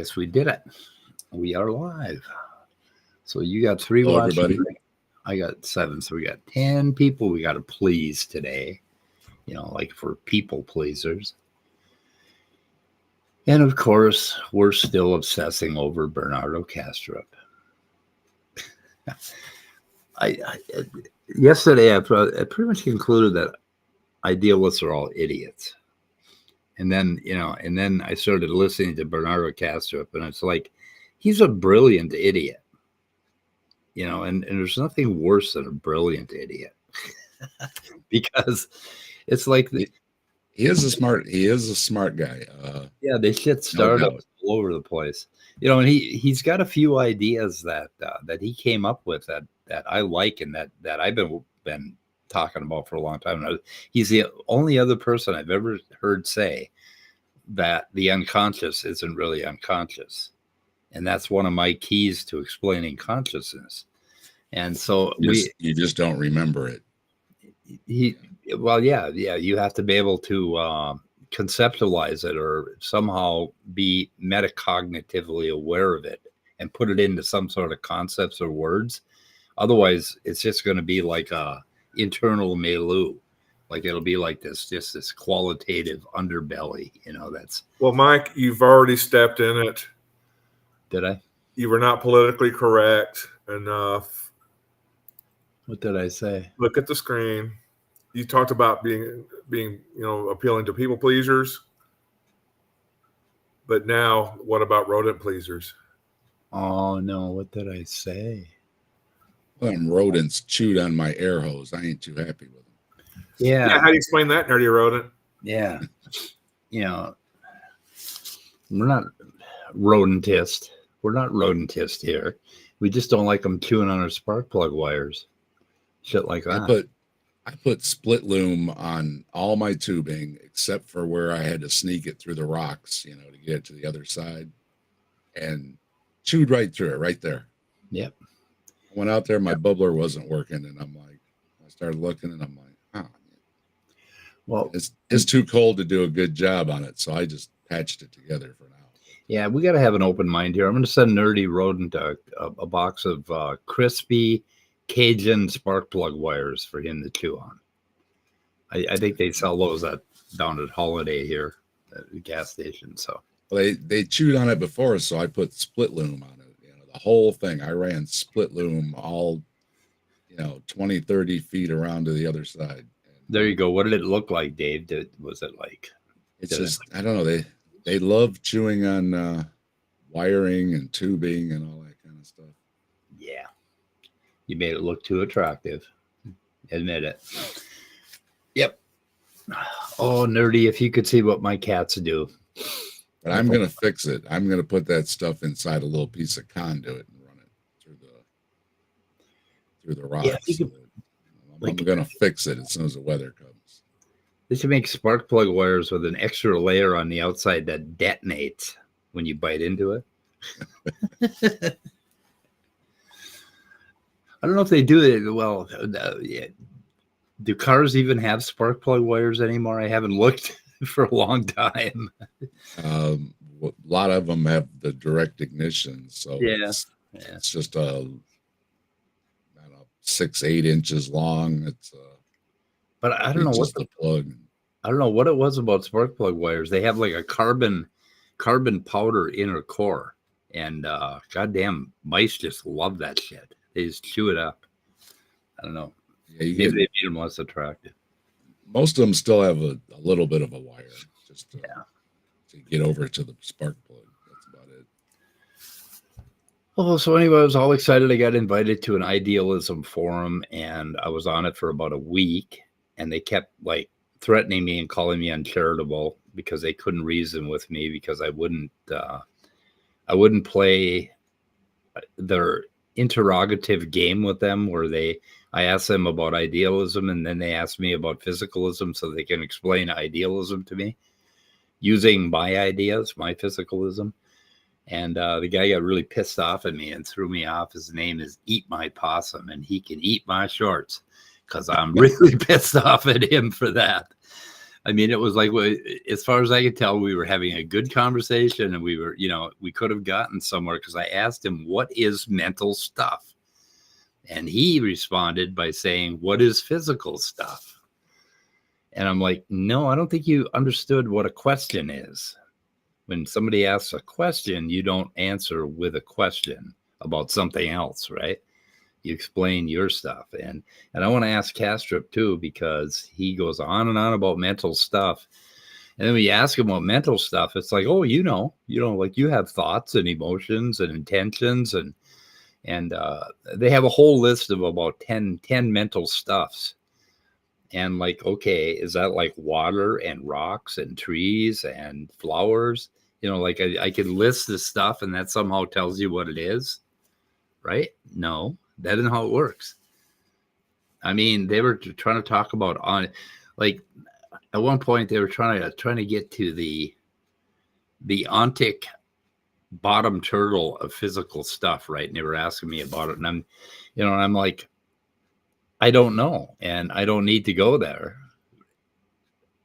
guess we did it. We are live. So you got 3 Hello, watching. everybody. I got 7. So we got 10 people we got to please today. You know, like for people pleasers. And of course, we're still obsessing over Bernardo Kastrup. Yesterday, I pretty much concluded that idealists are all idiots. And then I started listening to Bernardo Kastrup, and it's like, he's a brilliant idiot. You know, and there's nothing worse than a brilliant idiot. Because it's like he is a smart guy. Yeah, they shit startups all over the place. You know, and he's got a few ideas that he came up with that I like and that I've been talking about for a long time. He's the only other person I've ever heard say that the unconscious isn't really unconscious. And that's one of my keys to explaining consciousness. And so you just don't remember it. You have to be able to conceptualize it or somehow be metacognitively aware of it and put it into some sort of concepts or words. Otherwise, it's just going to be like a internal milieu. Like it'll be like this qualitative underbelly, you know, that's. Well, Mike, you've already stepped in it. Did I? You were not politically correct enough. What did I say? Look at the screen. You talked about being appealing to people pleasers. But now, what about rodent pleasers? Oh no, what did I say? Well, them rodents chewed on my air hose. I ain't too happy with them. Yeah. How do you explain that, nerdy rodent? Yeah. You know, we're not rodentist. We're not rodentist here. We just don't like them chewing on our spark plug wires. Shit like that. I put split loom on all my tubing except for where I had to sneak it through the rocks, you know, to get it to the other side, and chewed right through it right there. Yep. I went out there, my bubbler wasn't working, and I started looking, and I'm like, well, it's too cold to do a good job on it, so I just patched it together for now. Yeah, we got to have an open mind here. I'm going to send Nerdy Rodent a box of crispy Cajun spark plug wires for him to chew on. I think they sell those down at Holiday here at the gas station. So they chewed on it before, so I put split loom on it. You know, the whole thing. I ran split loom all, 20, 30 feet around to the other side. There you go. What did it look like, Dave? Was it like? I don't know. They love chewing on wiring and tubing and all that kind of stuff. Yeah. You made it look too attractive. Admit it. Yep. Oh, Nerdy, if you could see what my cats do. But I'm going to fix it. I'm going to put that stuff inside a little piece of conduit and run it through the rocks. Yeah, I'm going to fix it as soon as the weather comes. They should make spark plug wires with an extra layer on the outside that detonates when you bite into it. I don't know if they do it well. Do cars even have spark plug wires anymore? I haven't looked for a long time. A lot of them have the direct ignition, so it's just 6-8 inches long. It's but I don't know what the plug. I don't know what it was about spark plug wires. They have like a carbon powder inner core, and goddamn mice just love that shit. They just chew it up. I don't know. Yeah, maybe they made them less attractive. Most of them still have a little bit of a wire, just to get over to the spark plug. That's about it. Oh, so anyway, I was all excited. I got invited to an idealism forum, and I was on it for about a week. And they kept like threatening me and calling me uncharitable because they couldn't reason with me because I wouldn't play their interrogative game with them where I asked them about idealism and then they asked me about physicalism so they can explain idealism to me using my ideas, my physicalism. And the guy got really pissed off at me and threw me off. His name is Eat My Possum, and he can eat my shorts because I'm really pissed off at him for that. I mean, it was like, as far as I could tell, we were having a good conversation, and we were, we could have gotten somewhere, because I asked him, what is mental stuff? And he responded by saying, what is physical stuff? And I'm like, no, I don't think you understood what a question is. When somebody asks a question, you don't answer with a question about something else, right? You explain your stuff. And I want to ask Kastrup too, because he goes on and on about mental stuff. And then when you ask him about mental stuff, it's like, oh, like you have thoughts and emotions and intentions, and they have a whole list of about 10 mental stuffs. And like, okay, is that like water and rocks and trees and flowers? Like I could list this stuff, and that somehow tells you what it is, right? No, that isn't how it works. I mean, they were trying to talk about like at one point they were trying to get to the ontic bottom turtle of physical stuff, right? And they were asking me about it, and I'm like, I don't know, and I don't need to go there.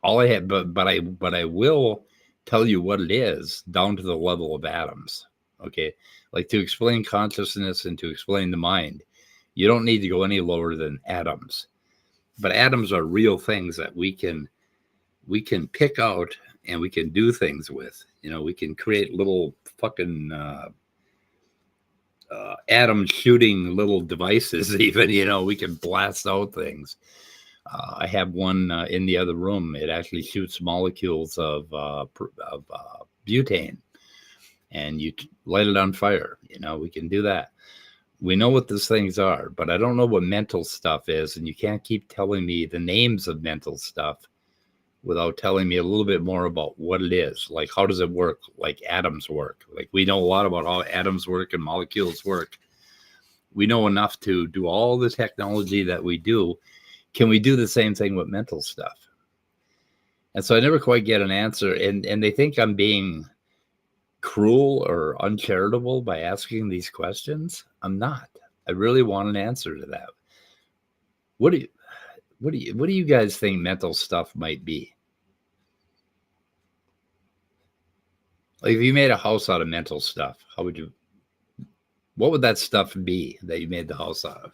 All I have, but I will tell you what it is down to the level of atoms. Okay, like to explain consciousness and to explain the mind, you don't need to go any lower than atoms. But atoms are real things that we can pick out and we can do things with. We can create little fucking atom shooting little devices. Even we can blast out things. I have one in the other room. It actually shoots molecules of butane, and you light it on fire. We can do that. We know what these things are, but I don't know what mental stuff is, and you can't keep telling me the names of mental stuff without telling me a little bit more about what it is. Like, how does it work? Like atoms work. Like, we know a lot about how atoms work and molecules work. We know enough to do all the technology that we do. Can we do the same thing with mental stuff? And so I never quite get an answer. And they think I'm being cruel or uncharitable by asking these questions. I'm not. I really want an answer to that. What do you guys think mental stuff might be? Like, if you made a house out of mental stuff, what would that stuff be that you made the house out of?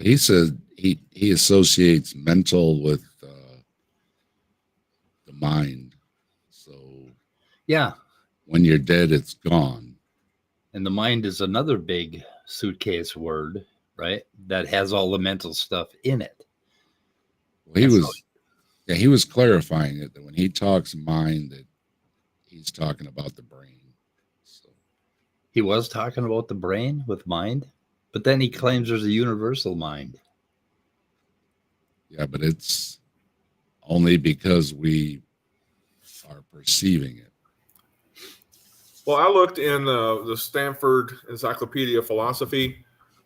He said he associates mental with the mind. So yeah, when you're dead, it's gone. And the mind is another big suitcase word, right? That has all the mental stuff in it. Well, he was clarifying it, that when he talks mind, that he's talking about the brain. So he was talking about the brain with mind. But then he claims there's a universal mind. Yeah, but it's only because we are perceiving it. Well, I looked in the Stanford Encyclopedia of Philosophy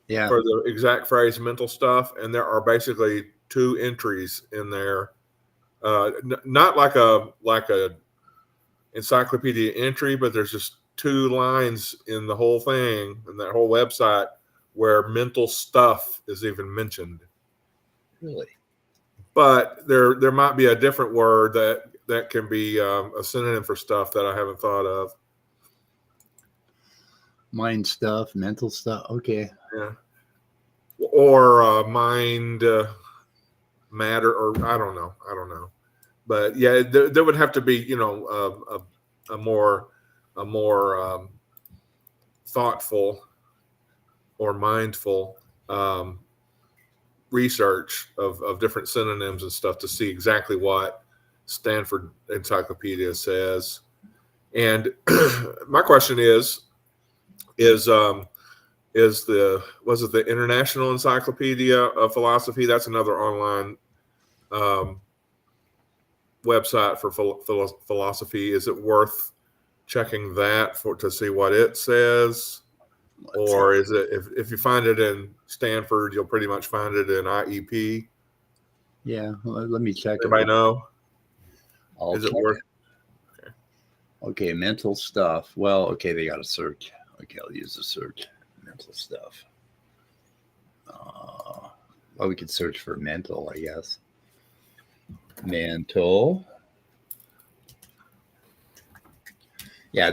for the exact phrase mental stuff, and there are basically 2 entries in there. Not like a encyclopedia entry, but there's just 2 lines in the whole thing, in that whole website, where mental stuff is even mentioned. Really? But there might be a different word that can be a synonym for stuff that I haven't thought of. Mind stuff, mental stuff. Okay. Yeah. Or mind matter, or I don't know. But yeah, there would have to be, a more thoughtful or mindful research of different synonyms and stuff to see exactly what Stanford Encyclopedia says. And my question is the International Encyclopedia of Philosophy? That's another online website for philosophy. Is it worth checking that to see what it says? Or is it, if you find it in Stanford, you'll pretty much find it in IEP? Yeah, let me check. Anybody know? Is it worth? Okay, mental stuff. Well, okay, they got a search. Okay, I'll use the search. Mental stuff. Well, we could search for mental, I guess. Mental. Yeah,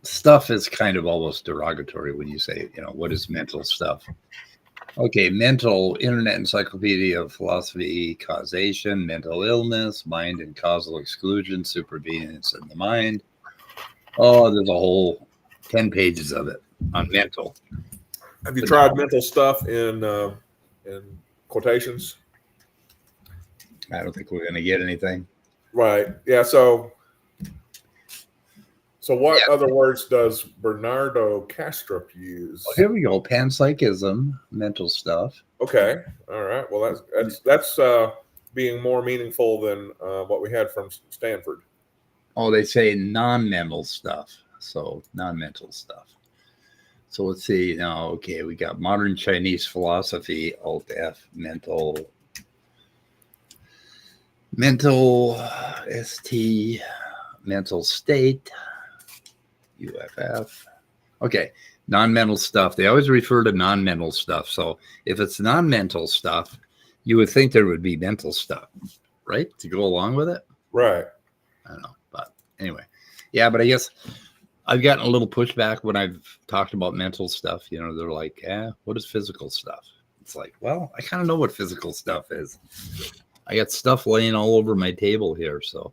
stuff is kind of almost derogatory when you say, what is mental stuff? Okay, mental, Internet Encyclopedia of Philosophy, causation, mental illness, mind and causal exclusion, supervenience in the mind. Oh, there's a whole 10 pages of it on mental. Have you tried mental stuff in quotations? I don't think we're going to get anything. Right. Yeah. So what other words does Bernardo Kastrup use? Well, here we go. Panpsychism, mental stuff. Okay. All right. Well, that's being more meaningful than what we had from Stanford. Oh, they say non-mental stuff. So non-mental stuff. So let's see now. Okay, we got modern Chinese philosophy, Alt F, mental ST, mental state, UFF. Okay, non-mental stuff. They always refer to non-mental stuff. So if it's non-mental stuff, you would think there would be mental stuff, right? To go along with it. Right. I don't know. But anyway, yeah, but I guess I've gotten a little pushback when I've talked about mental stuff. They're like, what is physical stuff? It's like, well, I kind of know what physical stuff is. I got stuff laying all over my table here. So,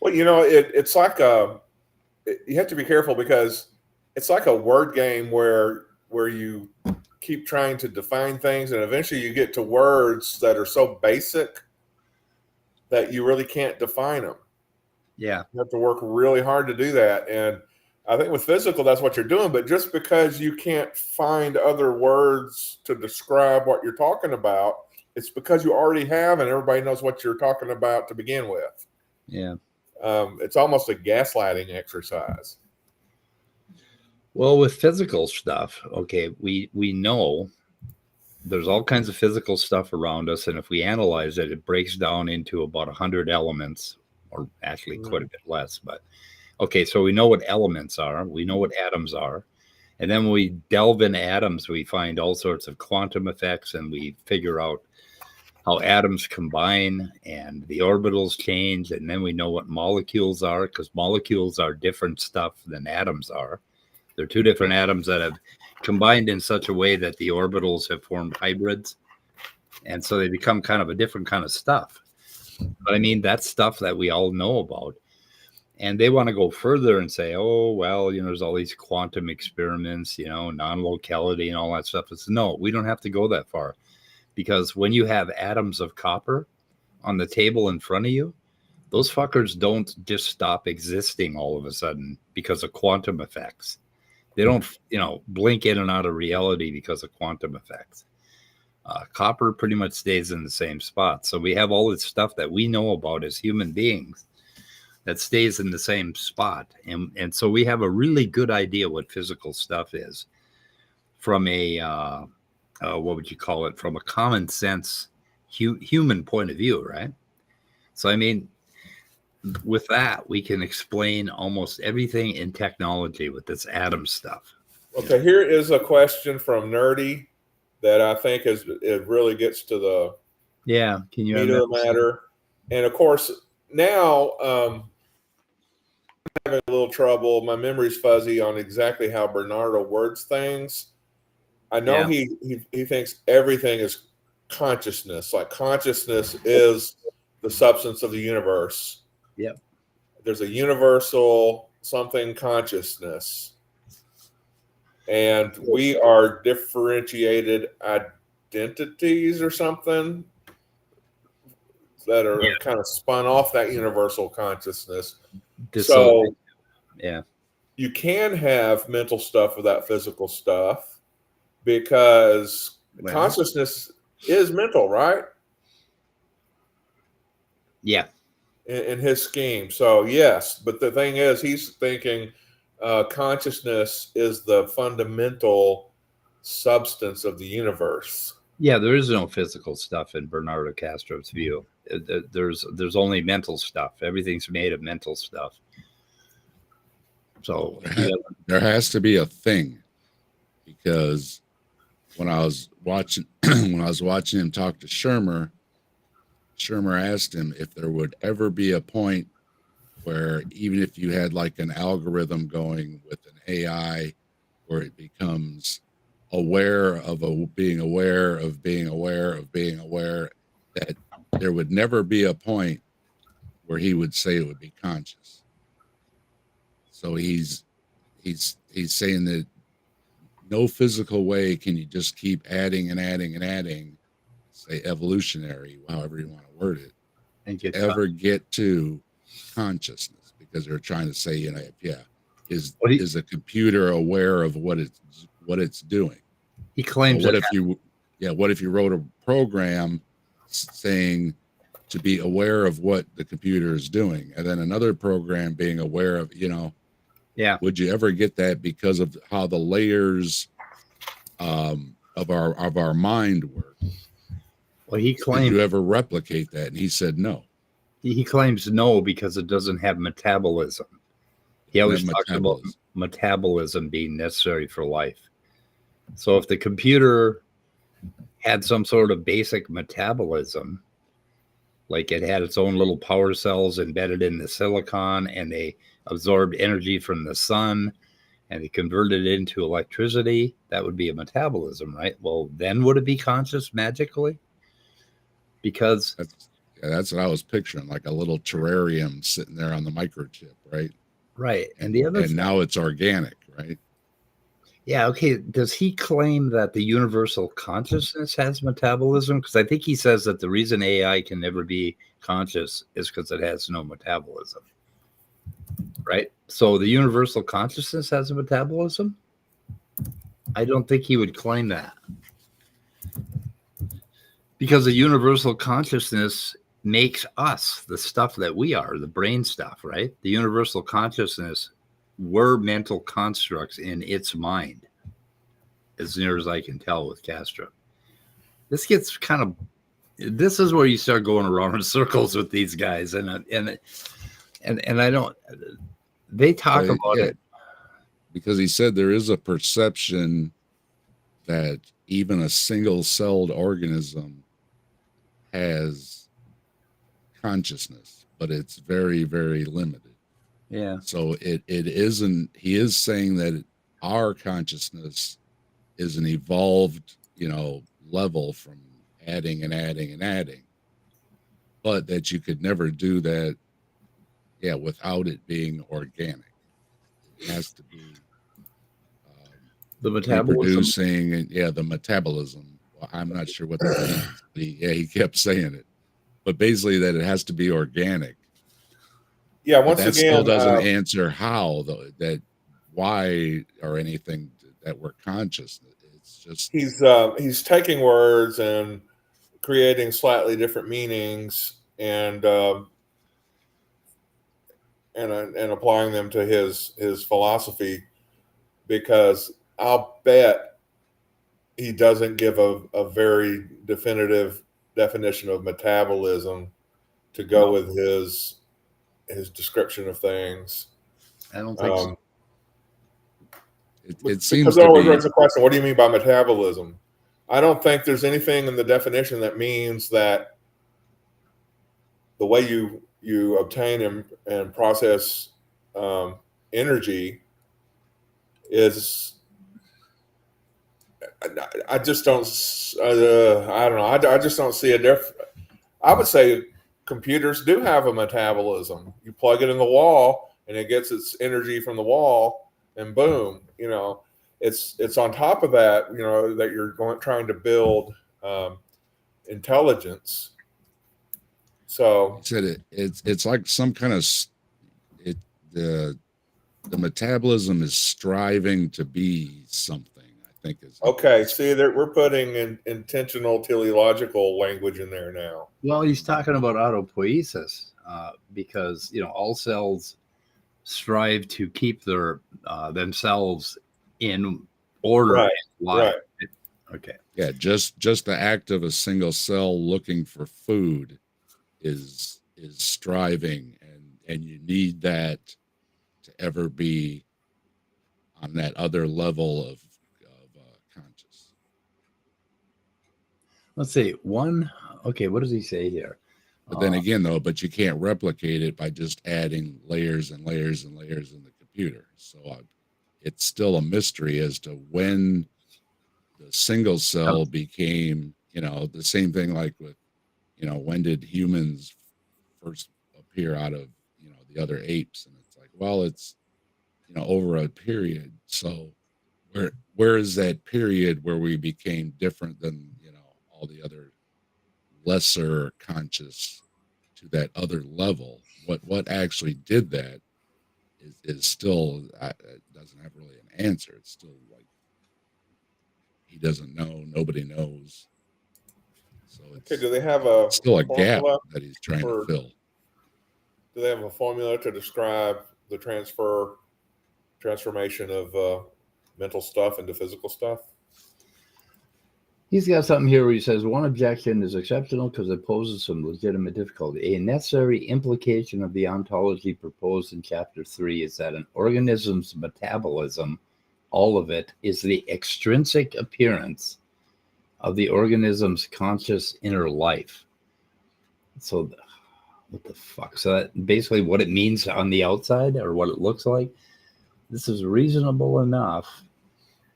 well, it's like you have to be careful because it's like a word game where you keep trying to define things and eventually you get to words that are so basic that you really can't define them. Yeah. You have to work really hard to do that. And I think with physical, that's what you're doing. But just because you can't find other words to describe what you're talking about, it's because you already have, and everybody knows what you're talking about to begin with. Yeah. It's almost a gaslighting exercise. Well, with physical stuff, okay, we know there's all kinds of physical stuff around us. And if we analyze it, it breaks down into about 100 elements, or actually quite a bit less. But okay, so we know what elements are. We know what atoms are. And then when we delve into atoms, we find all sorts of quantum effects, and we figure out how atoms combine and the orbitals change. And then we know what molecules are, because molecules are different stuff than atoms are. They're two different atoms that have combined in such a way that the orbitals have formed hybrids. And so they become kind of a different kind of stuff. But I mean, that's stuff that we all know about. And they want to go further and say, oh, well, there's all these quantum experiments, non-locality and all that stuff. It's no, we don't have to go that far. Because when you have atoms of copper on the table in front of you, those fuckers don't just stop existing all of a sudden because of quantum effects. They don't, blink in and out of reality because of quantum effects. Copper pretty much stays in the same spot. So we have all this stuff that we know about as human beings that stays in the same spot. And so we have a really good idea what physical stuff is from a, what would you call it? From a common sense human point of view, right? So, I mean, with that, we can explain almost everything in technology with this atom stuff. Okay, here is a question from Nerdy that I think it really gets to the can you meat of the matter. And of course, now I'm having a little trouble. My memory's fuzzy on exactly how Bernardo words things. I know he thinks everything is consciousness. Like consciousness is the substance of the universe. Yep. There's a universal something consciousness. And we are differentiated identities or something that are kind of spun off that universal consciousness. So you can have mental stuff without physical stuff because consciousness is mental, right? Yeah. In his scheme. So yes, but the thing is he's thinking consciousness is the fundamental substance of the universe. Yeah, there is no physical stuff in Bernardo Kastrup's view. There's only mental stuff. Everything's made of mental stuff. So there has to be a thing, because when I was watching him talk to Shermer asked him if there would ever be a point where even if you had like an algorithm going with an AI where it becomes aware of being aware of being aware of being aware, that there would never be a point where he would say it would be conscious. So he's saying that no physical way can you just keep adding and adding and adding, say evolutionary, however you want to word it, and get to consciousness, because they're trying to say, is a computer aware of what it's doing? He claims. What if you wrote a program saying to be aware of what the computer is doing, and then another program being aware of, would you ever get that because of how the layers of our mind work? Well, he claims. Did you ever replicate that? And he said no. He claims no because it doesn't have metabolism. He always talks about metabolism being necessary for life. So if the computer had some sort of basic metabolism, like it had its own little power cells embedded in the silicon, and they absorbed energy from the sun, and they converted it into electricity, that would be a metabolism, right? Well, then would it be conscious magically? Because that's what I was picturing, like a little terrarium sitting there on the microchip, right? Right. And now it's organic, right? Yeah. Okay. Does he claim that the universal consciousness has metabolism? Because I think he says that the reason AI can never be conscious is because it has no metabolism. Right. So the universal consciousness has a metabolism? I don't think he would claim that. Because the universal consciousness makes us the stuff that we are, the brain stuff, right? The universal consciousness, we're mental constructs in its mind, as near as I can tell with Kastrup. This gets this is where you start going around in circles with these guys, and I don't. They talk about it because he said there is a perception that even a single-celled organism has consciousness, but it's very, very limited. Yeah. So it isn't. He is saying that our consciousness is an evolved, level from adding and adding and adding, but that you could never do that, without it being organic. It has to be the metabolism. Producing, the metabolism. Well, I'm not sure what that means. He kept saying it, but basically that it has to be organic. Yeah, once that again, still doesn't answer how, though, that why or anything that we're conscious. It's just he's taking words and creating slightly different meanings and applying them to his philosophy, because I'll bet he doesn't give a very definitive definition of metabolism to go with his description of things. I don't think so. It seems because to always be. raise the question, what do you mean by metabolism? I don't think there's anything in the definition that means that the way you obtain and process energy is. I just don't. I don't know. I just don't see a difference. I would say computers do have a metabolism. You plug it in the wall, and it gets its energy from the wall, and boom, it's on top of that. That you're trying to build intelligence. So He said it's like some kind of the metabolism is striving to be something. I think is okay. See, we're putting in intentional teleological language in there now. Well, he's talking about autopoiesis because all cells strive to keep their themselves in order. Right. Right. Okay. Yeah, just the act of a single cell looking for food is striving, and you need that to ever be on that other level of conscious. Let's see. Okay, what does he say here? But then again, though, but you can't replicate it by just adding layers and layers and layers in the computer. So it's still a mystery as to when the single cell became, the same thing like with, when did humans first appear out of, the other apes? And it's like, well, it's, over a period. So where is that period where we became different than, all the other lesser conscious to that other level? What actually did that is still doesn't have really an answer. It's still like he doesn't know, nobody knows. So it's do they have still a gap that he's trying to fill. Do they have a formula to describe the transformation of mental stuff into physical stuff? He's got something here where he says one objection is exceptional because it poses some legitimate difficulty. A necessary implication of the ontology proposed in Chapter 3 is that an organism's metabolism, all of it, is the extrinsic appearance of the organism's conscious inner life. So what the fuck? So that basically what it means on the outside or what it looks like. This is reasonable enough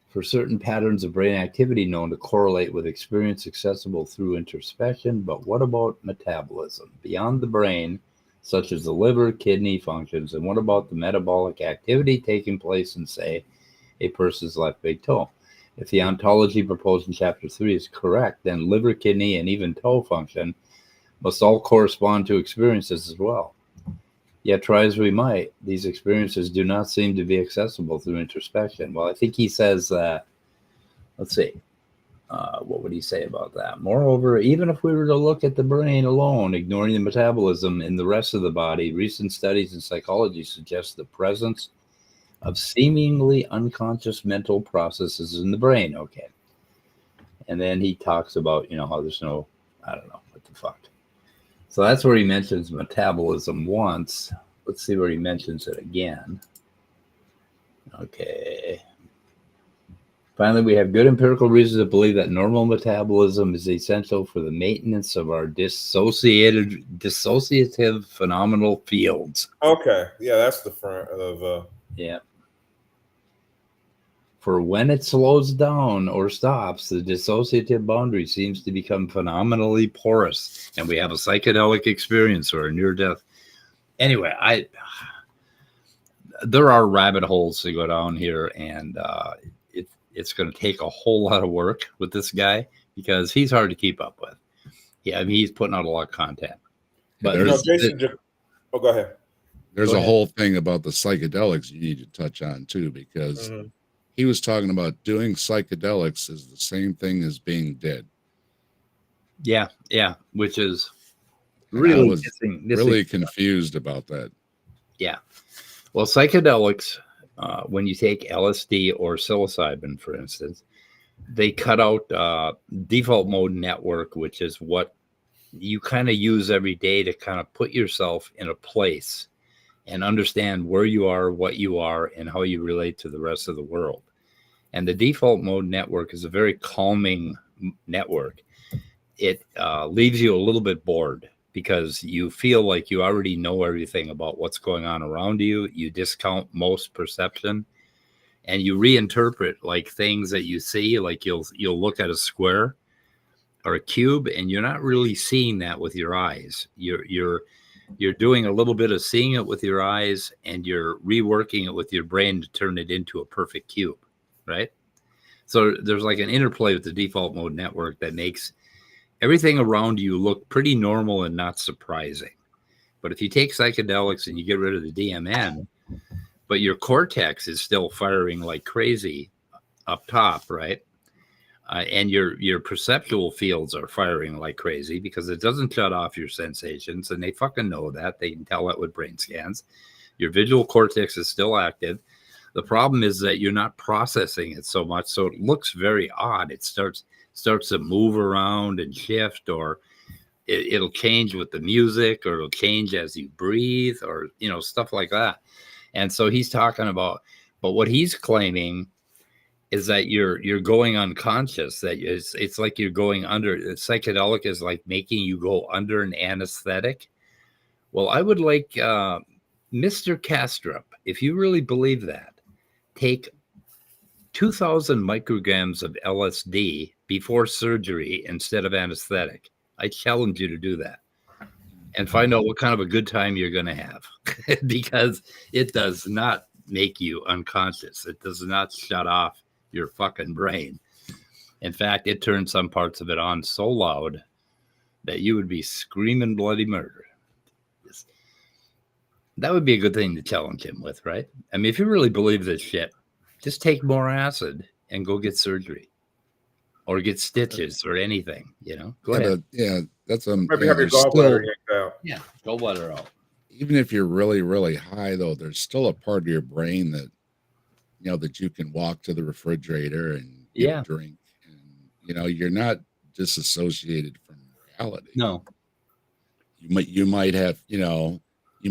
for certain patterns of brain activity known to correlate with experience accessible through introspection. But what about metabolism beyond the brain, such as the liver, kidney functions? And what about the metabolic activity taking place in, say, a person's left big toe? If the ontology proposed in Chapter 3 is correct, then liver, kidney, and even toe function must all correspond to experiences as well. Yet, try as we might, these experiences do not seem to be accessible through introspection. Well, I think he says that, let's see, what would he say about that? Moreover, even if we were to look at the brain alone, ignoring the metabolism in the rest of the body, recent studies in psychology suggest the presence of seemingly unconscious mental processes in the brain. Okay. And then he talks about, how there's no, I don't know, what the fuck. So that's where he mentions metabolism once. Let's see where he mentions it again. Okay. Finally, we have good empirical reasons to believe that normal metabolism is essential for the maintenance of our dissociative phenomenal fields. Okay. Yeah, that's the front of... Yeah. For when it slows down or stops, the dissociative boundary seems to become phenomenally porous, and we have a psychedelic experience or a near-death. Anyway, there are rabbit holes to go down here, and it's going to take a whole lot of work with this guy because he's hard to keep up with. Yeah, I mean, he's putting out a lot of content. But Jason, go ahead. There's a whole thing about the psychedelics you need to touch on too, because he was talking about doing psychedelics is the same thing as being dead. Yeah, which is really really confused about that. Yeah. Well, psychedelics, when you take LSD or psilocybin, for instance, they cut out default mode network, which is what you kind of use every day to kind of put yourself in a place and understand where you are, what you are, and how you relate to the rest of the world. And the default mode network is a very calming network. It leaves you a little bit bored because you feel like you already know everything about what's going on around you. You discount most perception, and you reinterpret like things that you see. Like you'll look at a square or a cube, and you're not really seeing that with your eyes. You're doing a little bit of seeing it with your eyes, and you're reworking it with your brain to turn it into a perfect cube, right? So there's like an interplay with the default mode network that makes everything around you look pretty normal and not surprising. But if you take psychedelics and you get rid of the DMN, but your cortex is still firing like crazy up top, right? And your perceptual fields are firing like crazy because it doesn't shut off your sensations, and they fucking know that. They can tell that with brain scans. Your visual cortex is still active. The problem is that you're not processing it so much, so it looks very odd. It starts to move around and shift, or it'll change with the music, or it'll change as you breathe, or stuff like that. And so he's talking about, but what he's claiming is that you're going unconscious. That it's like you're going under. Psychedelic is like making you go under an anesthetic. Well, I would like Mr. Kastrup, if you really believe that, take 2,000 micrograms of LSD before surgery instead of anesthetic. I challenge you to do that and find out what kind of a good time you're going to have, because it does not make you unconscious. It does not shut off your fucking brain. In fact, it turns some parts of it on so loud that you would be screaming bloody murder. That would be a good thing to challenge him with, right? I mean, if you really believe this shit, just take more acid and go get surgery or get stitches or anything, Go ahead. That's maybe have your gallbladder yanked out. Yeah, gallbladder out. Even if you're really, really high, though, there's still a part of your brain that, that you can walk to the refrigerator and get a drink. And, you're not disassociated from reality. No. You might have, you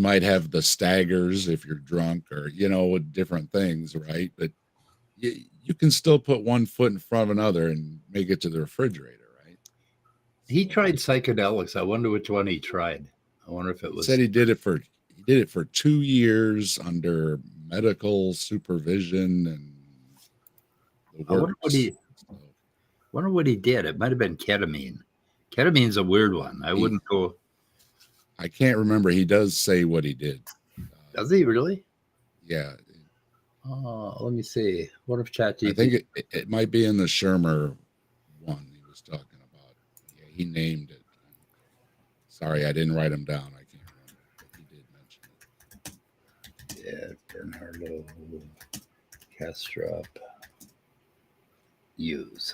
might have the staggers if you're drunk or, with different things, right? But you can still put one foot in front of another and make it to the refrigerator, right? He tried psychedelics. I wonder which one he tried. I wonder if it was. He said he did it for 2 years under medical supervision and the I wonder what he did. It might have been ketamine. Ketamine's a weird one. I wouldn't go. I can't remember. He does say what he did. Does he really? Yeah. Oh, let me see. What if ChatGPT? I think it might be in the Shermer one he was talking about. Yeah, he named it. Sorry, I didn't write him down. I can't remember, but he did mention it. Yeah, Bernardo Kastrup. Use.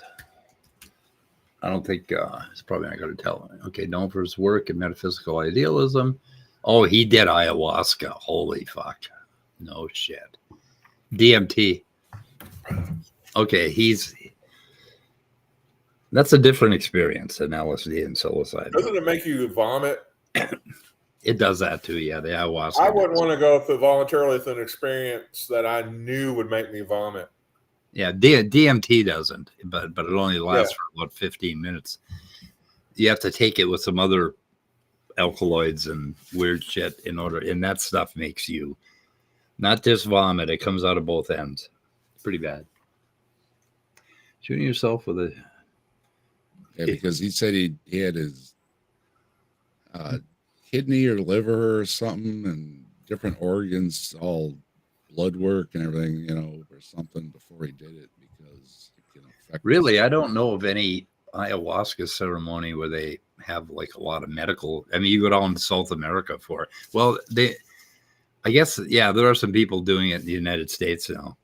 I don't think it's probably not going to tell him. Okay, known for his work in metaphysical idealism. Oh, he did ayahuasca. Holy fuck. No shit. DMT. Okay, that's a different experience than LSD and psilocybin. Doesn't it make you vomit? It does that too, yeah. The ayahuasca. I wouldn't want to go voluntarily with an experience that I knew would make me vomit. Yeah, DMT doesn't, but it only lasts for about 15 minutes. You have to take it with some other alkaloids and weird shit and that stuff makes you not just vomit. It comes out of both ends. It's pretty bad. Shooting yourself with a... Yeah, because he said he had his kidney or liver or something and different organs, all blood work and everything, or something before he did it because it can affect. Really, I don't know of any ayahuasca ceremony where they have like a lot of medical. I mean, you go down to South America for it. Well, I guess, there are some people doing it in the United States now.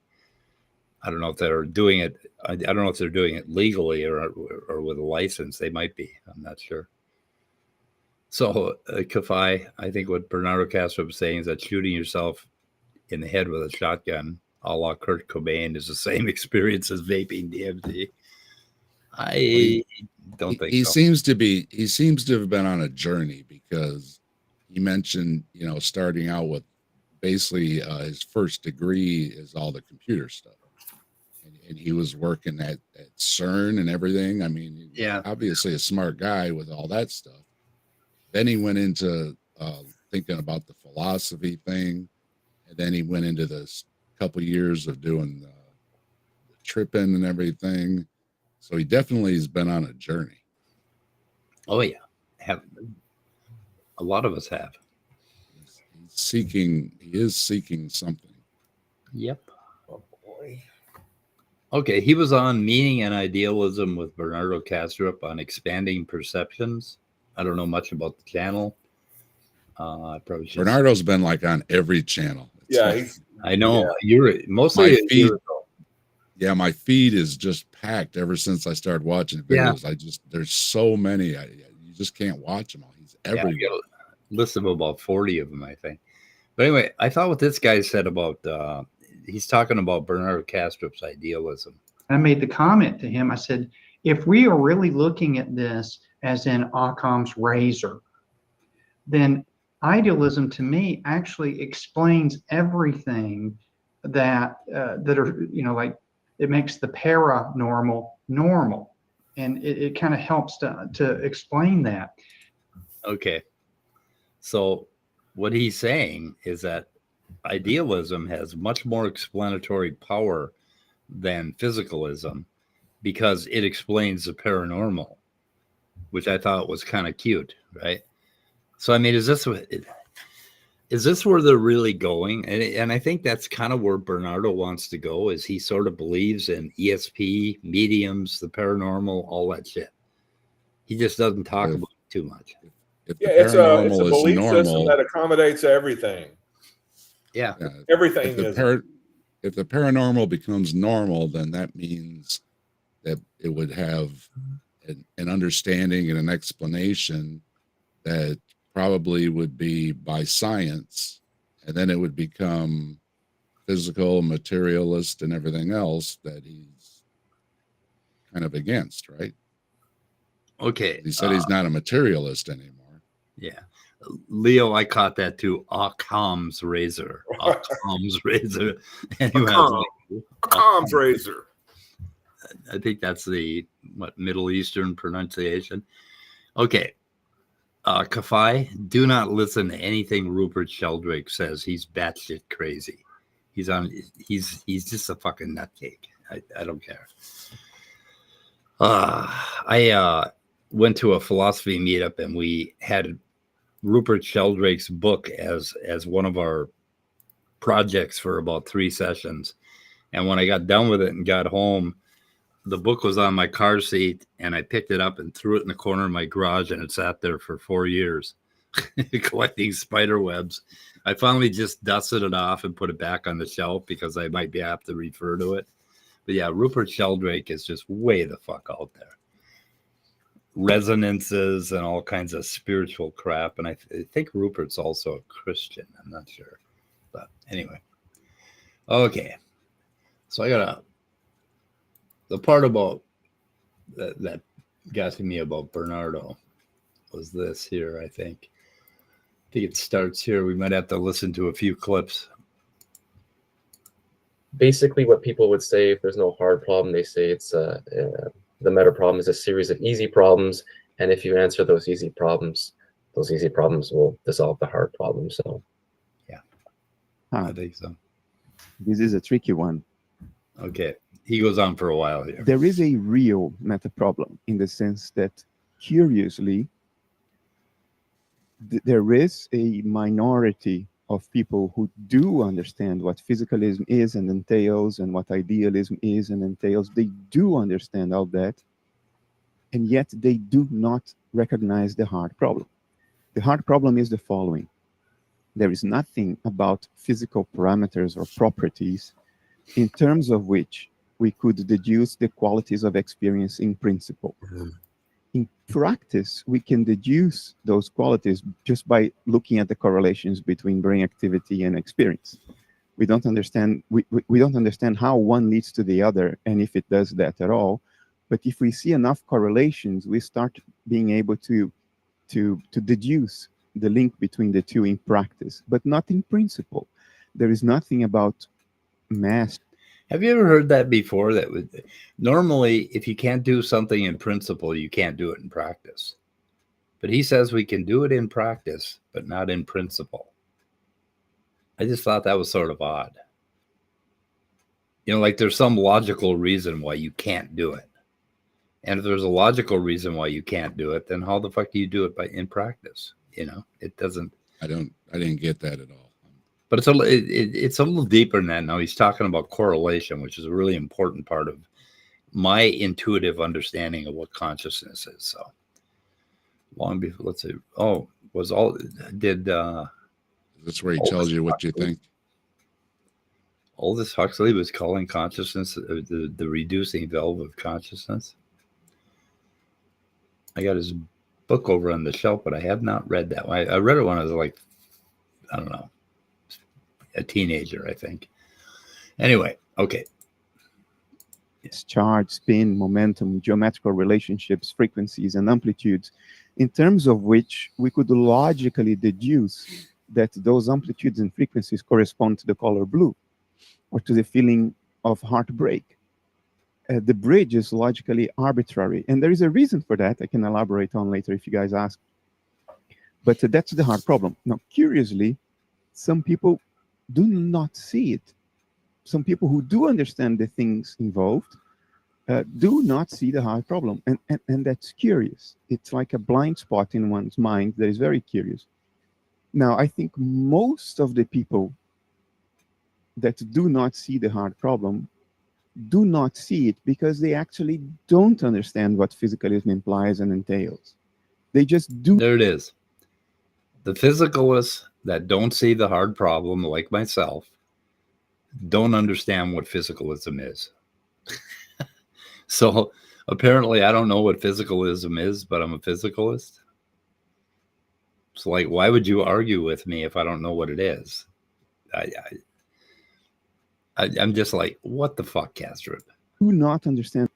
I don't know if they're doing it. I don't know if they're doing it legally or with a license. They might be. I'm not sure. So, Kafai, I think what Bernardo Kastrup is saying is that shooting yourself in the head with a shotgun, a la Kurt Cobain, is the same experience as vaping DMT. I don't think he so. He seems to have been on a journey because he mentioned, starting out with basically his first degree is all the computer stuff. And he was working at CERN and everything. I mean, obviously a smart guy with all that stuff. Then he went into thinking about the philosophy thing. And then he went into this couple years of doing the tripping and everything. So he definitely has been on a journey. Oh, yeah. A lot of us have. He is seeking something. Yep. Oh, boy. Okay, he was on Meaning and Idealism with Bernardo Kastrup on Expanding Perceptions. I don't know much about the channel. Bernardo's been like on every channel. I know. Yeah. You're mostly my feed is just packed ever since I started watching videos. Yeah. There's so many. You just can't watch them all. He's everywhere. Yeah, list of about 40 of them, I think. But anyway, I thought what this guy said about he's talking about Bernardo Kastrup's idealism. I made the comment to him. I said, if we are really looking at this as in Occam's razor, then idealism to me actually explains everything that are, like it makes the paranormal normal. And it kind of helps to explain that. Okay. So what he's saying is that idealism has much more explanatory power than physicalism because it explains the paranormal, which I thought was kind of cute, right? So, I mean, is this where they're really going? And I think that's kind of where Bernardo wants to go, is he sort of believes in ESP, mediums, the paranormal, all that shit. He just doesn't talk about it too much. If it's a belief system that accommodates everything. Yeah. Everything if the paranormal becomes normal, then that means that it would have an understanding and an explanation that probably would be by science, and then it would become physical, materialist, and everything else that he's kind of against, right? Okay. He said he's not a materialist anymore. Yeah. Leo, I caught that too. Occam's razor. Occam's razor. Occam's razor. I think that's the Middle Eastern pronunciation. Okay. Kafai, do not listen to anything Rupert Sheldrake says. He's batshit crazy. He's just a fucking nutcake. I don't care. I went to a philosophy meetup and we had Rupert Sheldrake's book as one of our projects for about 3 sessions. And when I got done with it and got home, the book was on my car seat and I picked it up and threw it in the corner of my garage, and it sat there for 4 years collecting spider webs. I finally just dusted it off and put it back on the shelf because I might be apt to refer to it. But yeah, Rupert Sheldrake is just way the fuck out there. Resonances and all kinds of spiritual crap. And I think Rupert's also a Christian. I'm not sure. But anyway. Okay. So I got the part about that got to me about Bernardo was this here, I think. I think it starts here. We might have to listen to a few clips. Basically, what people would say if there's no hard problem, they say it's the meta problem is a series of easy problems, and if you answer those easy problems will dissolve the hard problem. So, yeah, I think so. This is a tricky one. Okay, he goes on for a while here. There is a real meta problem in the sense that, curiously, there is a minority of people who do understand what physicalism is and entails, and what idealism is and entails. They do understand all that, and yet they do not recognize the hard problem. The hard problem is the following. There is nothing about physical parameters or properties in terms of which we could deduce the qualities of experience in principle. Mm-hmm. In practice, we can deduce those qualities just by looking at the correlations between brain activity and experience. We don't understand how one leads to the other, and if it does that at all. But if we see enough correlations, we start being able to deduce the link between the two in practice, but not in principle. There is nothing about mass. Have you ever heard that before? That would normally, if you can't do something in principle, you can't do it in practice. But he says we can do it in practice, but not in principle. I just thought that was sort of odd. You know, like there's some logical reason why you can't do it. And if there's a logical reason why you can't do it, then how the fuck do you do it in practice? You know, it doesn't. I didn't get that at all. But it's a little deeper than that. Now he's talking about correlation, which is a really important part of my intuitive understanding of what consciousness is. So long before, let's see. Is this where he tells you what you think? Aldous Huxley was calling consciousness the reducing valve of consciousness. I got his book over on the shelf, but I have not read that one. I read it when I was like, I don't know, a teenager, I think. Anyway, okay. It's charge, spin, momentum, geometrical relationships, frequencies, and amplitudes, in terms of which we could logically deduce that those amplitudes and frequencies correspond to the color blue, or to the feeling of heartbreak. the bridge is logically arbitrary. And there is a reason for that I can elaborate on later if you guys ask. But that's the hard problem. Now, curiously, some people do not see it. Some people who do understand the things involved do not see the hard problem. And that's curious. It's like a blind spot in one's mind that is very curious. Now, I think most of the people that do not see the hard problem do not see it because they actually don't understand what physicalism implies and entails. They just do. There it is. The physicalists that don't see the hard problem, like myself, don't understand what physicalism is. So apparently I don't know what physicalism is, but I'm a physicalist. It's like, why would you argue with me if I don't know what it is? I'm just like, what the fuck, Kastrup? Do not understand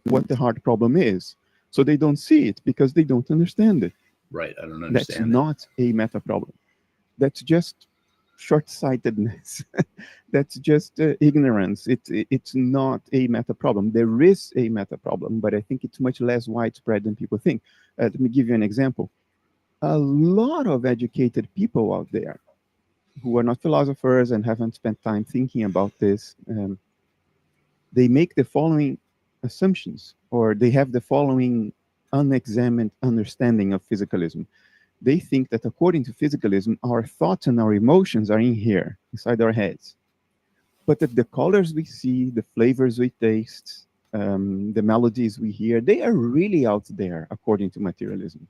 what the hard problem is. So they don't see it because they don't understand it. Right, I don't understand. That's not a meta problem. That's just short-sightedness. That's just ignorance. It's not a meta problem. There is a meta problem, but I think it's much less widespread than people think. Let me give you an example. A lot of educated people out there who are not philosophers and haven't spent time thinking about this, they make the following assumptions, or they have the following unexamined understanding of physicalism. They think that according to physicalism, our thoughts and our emotions are in here, inside our heads. But that the colors we see, the flavors we taste, the melodies we hear, they are really out there, according to materialism.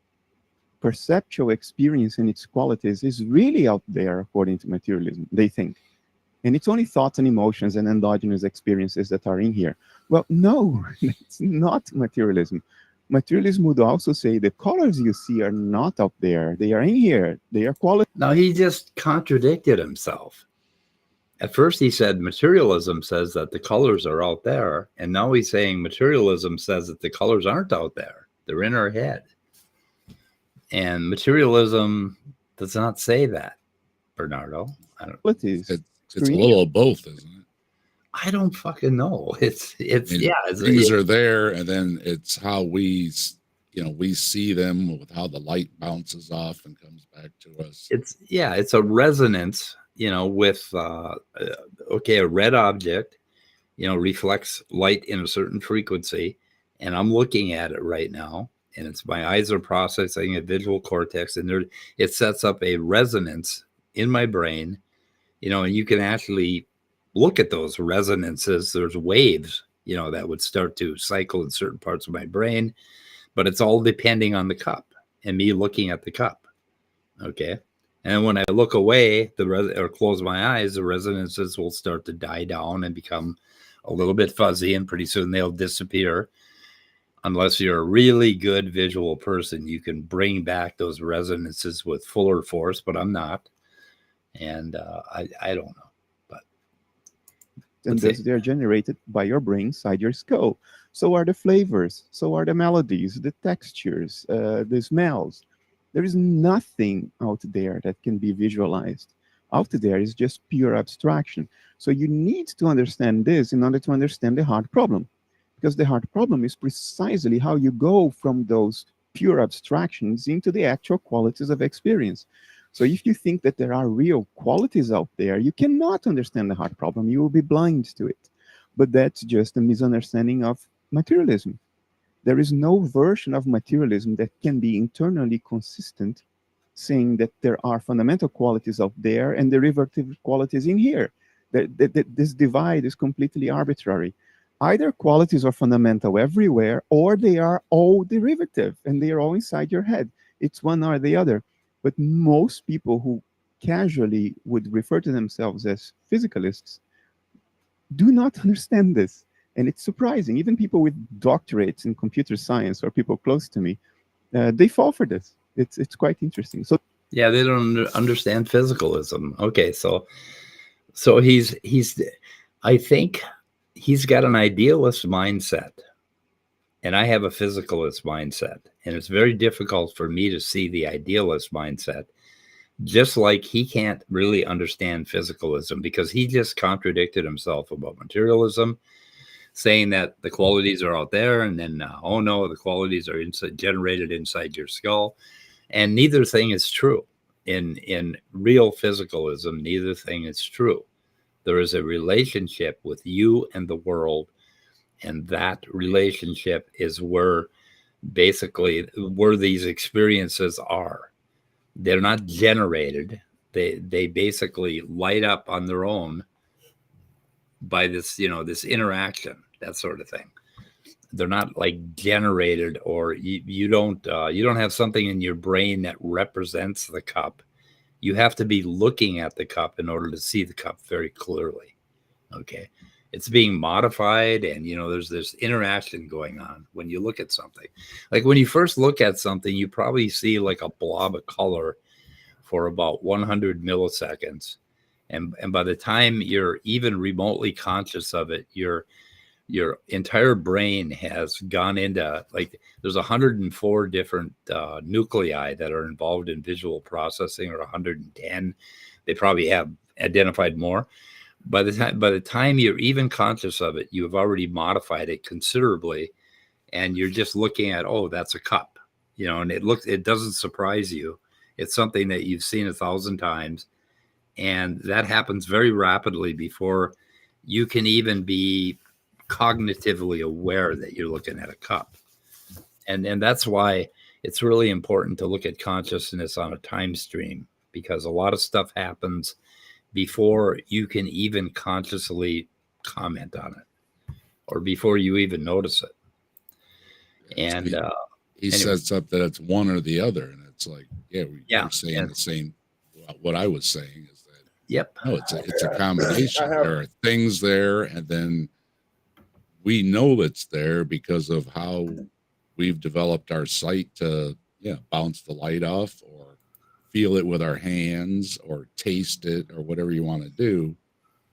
Perceptual experience and its qualities is really out there, according to materialism, they think. And it's only thoughts and emotions and endogenous experiences that are in here. Well, no, it's not materialism. Materialism would also say the colors you see are not out there. They are in here. They are quality. Now, he just contradicted himself. At first, he said materialism says that the colors are out there. And now he's saying materialism says that the colors aren't out there. They're in our head. And materialism does not say that, Bernardo. I don't. It's a little of both, isn't it? I don't fucking know. It's things are there, and then it's how we see them with how the light bounces off and comes back to us. It's a resonance, with a red object, reflects light in a certain frequency, and I'm looking at it right now. And it's my eyes are processing a visual cortex, and it sets up a resonance in my brain, and you can actually look at those resonances. There's waves, that would start to cycle in certain parts of my brain, but it's all depending on the cup and me looking at the cup. Okay. And when I look away or close my eyes, the resonances will start to die down and become a little bit fuzzy, and pretty soon they'll disappear. Unless you're a really good visual person, you can bring back those resonances with fuller force, but I'm not. And I don't know. But and they're generated by your brain inside your skull. So are the flavors. So are the melodies, the textures, the smells. There is nothing out there that can be visualized. Out there is just pure abstraction. So you need to understand this in order to understand the hard problem. Because the hard problem is precisely how you go from those pure abstractions into the actual qualities of experience. So if you think that there are real qualities out there, you cannot understand the hard problem. You will be blind to it. But that's just a misunderstanding of materialism. There is no version of materialism that can be internally consistent, saying that there are fundamental qualities out there and derivative qualities in here. This divide is completely arbitrary. Either qualities are fundamental everywhere, or they are all derivative, and they are all inside your head. It's one or the other. But most people who casually would refer to themselves as physicalists do not understand this. And it's surprising. Even people with doctorates in computer science or people close to me, they fall for this. It's quite interesting. So yeah, they don't understand physicalism. Okay, so he's I think he's got an idealist mindset, and I have a physicalist mindset, and it's very difficult for me to see the idealist mindset, just like he can't really understand physicalism because he just contradicted himself about materialism, saying that the qualities are out there, and then oh no, the qualities are generated inside your skull, and neither thing is true. In real physicalism, neither thing is true. There is a relationship with you and the world, and that relationship is where basically where these experiences are. They're not generated. They basically light up on their own by this, this interaction, that sort of thing. They're not like generated, or you don't have something in your brain that represents the cup. You have to be looking at the cup in order to see the cup very clearly. Okay. It's being modified, and there's this interaction going on when you look at something. Like when you first look at something, you probably see like a blob of color for about 100 milliseconds. And by the time you're even remotely conscious of it, your entire brain has gone into, like, there's 104 different nuclei that are involved in visual processing, or 110. They probably have identified more. By the time you're even conscious of it, you have already modified it considerably, and you're just looking at, oh, that's a cup, and it doesn't surprise you. It's something that you've seen 1,000 times, and that happens very rapidly before you can even be cognitively aware that you're looking at a cup. And that's why it's really important to look at consciousness on a time stream, because a lot of stuff happens before you can even consciously comment on it, or before you even notice it. And he sets up that it's one or the other, and it's like, we're saying the same. What I was saying is that, yep, no, it's a combination. There are things there, and then we know it's there because of how we've developed our sight to bounce the light off, or feel it with our hands, or taste it, or whatever you want to do.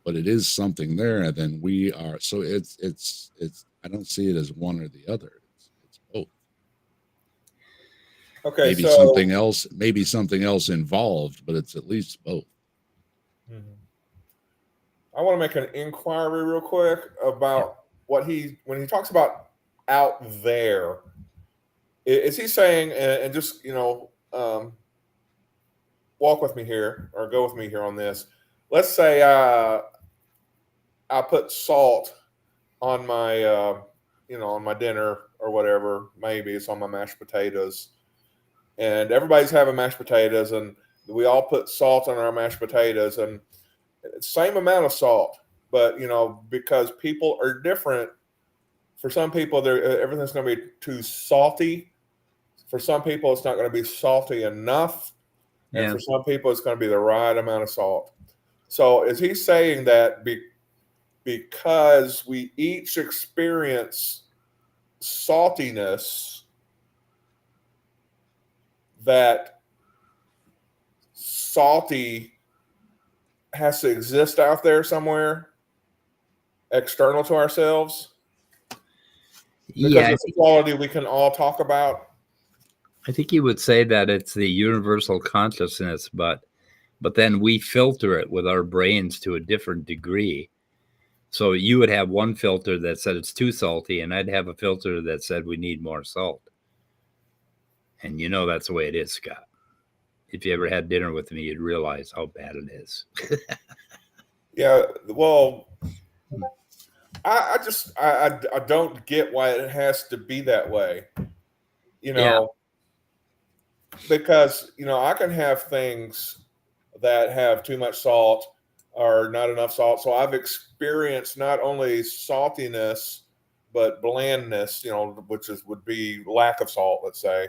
But it is something there, and then we are. So it's. I don't see it as one or the other. It's both. Okay, maybe something else involved, but it's at least both. Mm-hmm. I want to make an inquiry real quick about when he talks about out there. Is he saying, and just walk with me here, or go with me here on this. Let's say I put salt on my on my dinner or whatever. Maybe it's on my mashed potatoes, and everybody's having mashed potatoes, and we all put salt on our mashed potatoes, and same amount of salt, but because people are different. For some people, everything's going to be too salty. For some people, it's not going to be salty enough. And for some people, it's going to be the right amount of salt. So is he saying that because we each experience saltiness, that salty has to exist out there somewhere, external to ourselves? Because it's a quality we can all talk about. I think you would say that it's the universal consciousness, but then we filter it with our brains to a different degree. So you would have one filter that said it's too salty, and I'd have a filter that said we need more salt. And that's the way it is, Scott. If you ever had dinner with me, you'd realize how bad it is. Yeah, well, I don't get why it has to be that way. Because I can have things that have too much salt or not enough salt. So I've experienced not only saltiness but blandness, which would be lack of salt, let's say.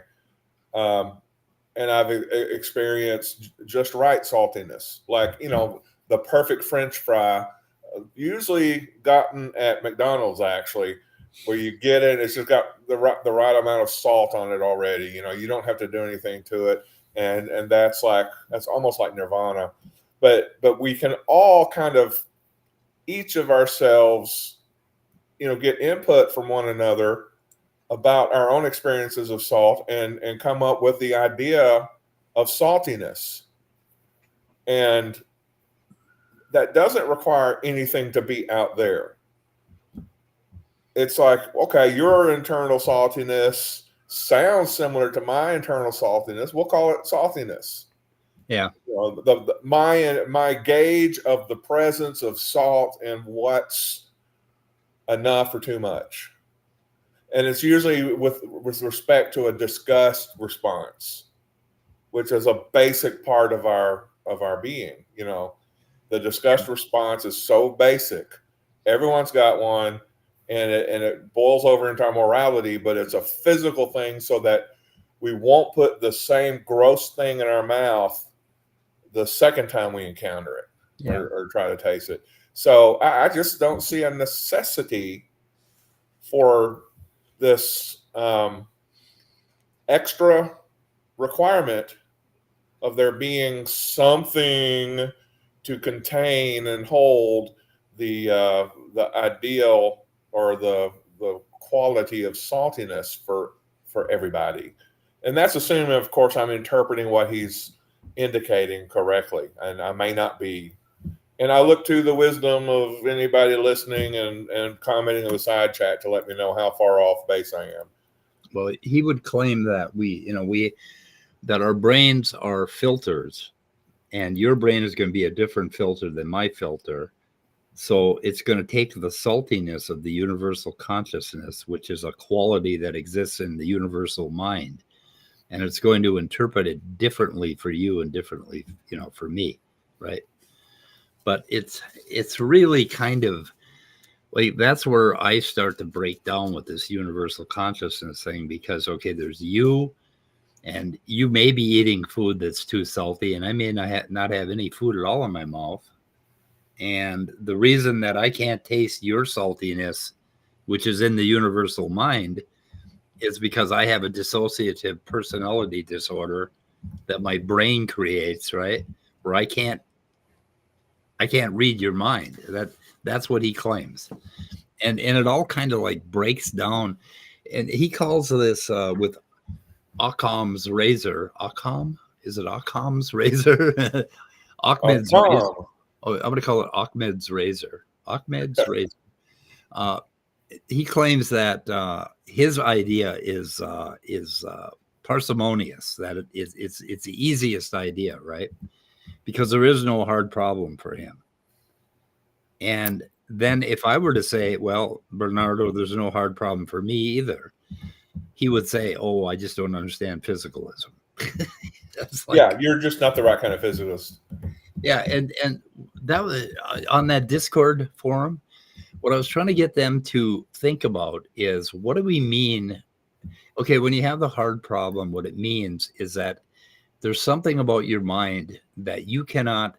And I've experienced just right saltiness, like the perfect French fry, usually gotten at McDonald's, actually. Where you get it, it's just got the right amount of salt on it already. You don't have to do anything to it, and that's almost like nirvana. But we can all kind of, each of ourselves, get input from one another about our own experiences of salt, and come up with the idea of saltiness, and that doesn't require anything to be out there. it's like, okay, your internal saltiness sounds similar to my internal saltiness. We'll call it saltiness. Yeah. You know, my gauge of the presence of salt and what's enough or too much. And it's usually with respect to a disgust response, which is a basic part of our being. You know, the disgust response is so basic. Everyone's got one, and it boils over into our morality, but it's a physical thing so that we won't put the same gross thing in our mouth the second time we encounter it or try to taste it. So I just don't see a necessity for this extra requirement of there being something to contain and hold the ideal or the quality of saltiness for everybody. And that's assuming, of course, I'm interpreting what he's indicating correctly, and I may not be. And I look to the wisdom of anybody listening and commenting in the side chat to let me know how far off base I am. Well, he would claim that that our brains are filters, and your brain is going to be a different filter than my filter. So it's going to take the saltiness of the universal consciousness, which is a quality that exists in the universal mind, and it's going to interpret it differently for you and differently, for me, right? But it's really kind of like, that's where I start to break down with this universal consciousness thing, because, okay, there's you, and you may be eating food that's too salty, and I may not have any food at all in my mouth. And the reason that I can't taste your saltiness, which is in the universal mind, is because I have a dissociative personality disorder that my brain creates, right? Where I can't read your mind. That's what he claims. And it all kind of like breaks down. And he calls this with Occam's razor. Occam? Is it Occam's razor? Ahmed's razor. Oh, I'm going to call it Ahmed's razor. Ahmed's razor. He claims that his idea is parsimonious, that it's the easiest idea, right? Because there is no hard problem for him. And then if I were to say, well, Bernardo, there's no hard problem for me either, he would say, oh, I just don't understand physicalism. Yeah, you're just not the right kind of physicalist. Yeah, and that was on that Discord forum. What I was trying to get them to think about is, what do we mean? Okay, when you have the hard problem, what it means is that there's something about your mind that you cannot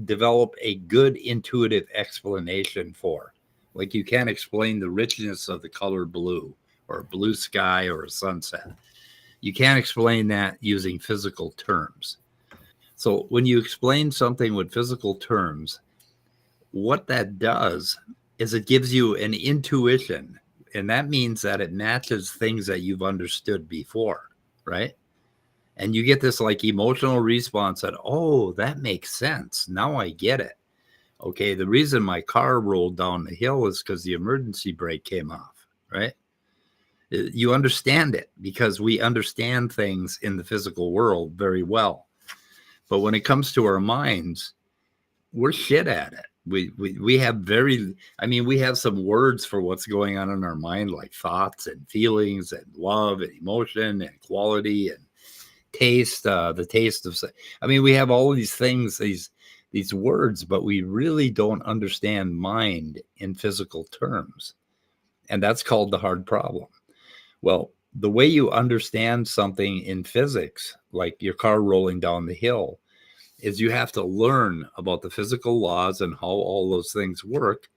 develop a good intuitive explanation for. Like, you can't explain the richness of the color blue or a blue sky or a sunset. You can't explain that using physical terms. So when you explain something with physical terms, what that does is it gives you an intuition, and that means that it matches things that you've understood before, right? And you get this like emotional response that, oh, that makes sense. Now I get it. Okay, the reason my car rolled down the hill is because the emergency brake came off, right? You understand it because we understand things in the physical world very well. But when it comes to our minds, we're shit at it. We have we have some words for what's going on in our mind, like thoughts and feelings and love and emotion and quality and taste, the taste of, we have all of these things, these words, but we really don't understand mind in physical terms. And that's called the hard problem. Well, the way you understand something in physics, like your car rolling down the hill, is you have to learn about the physical laws and how all those things work.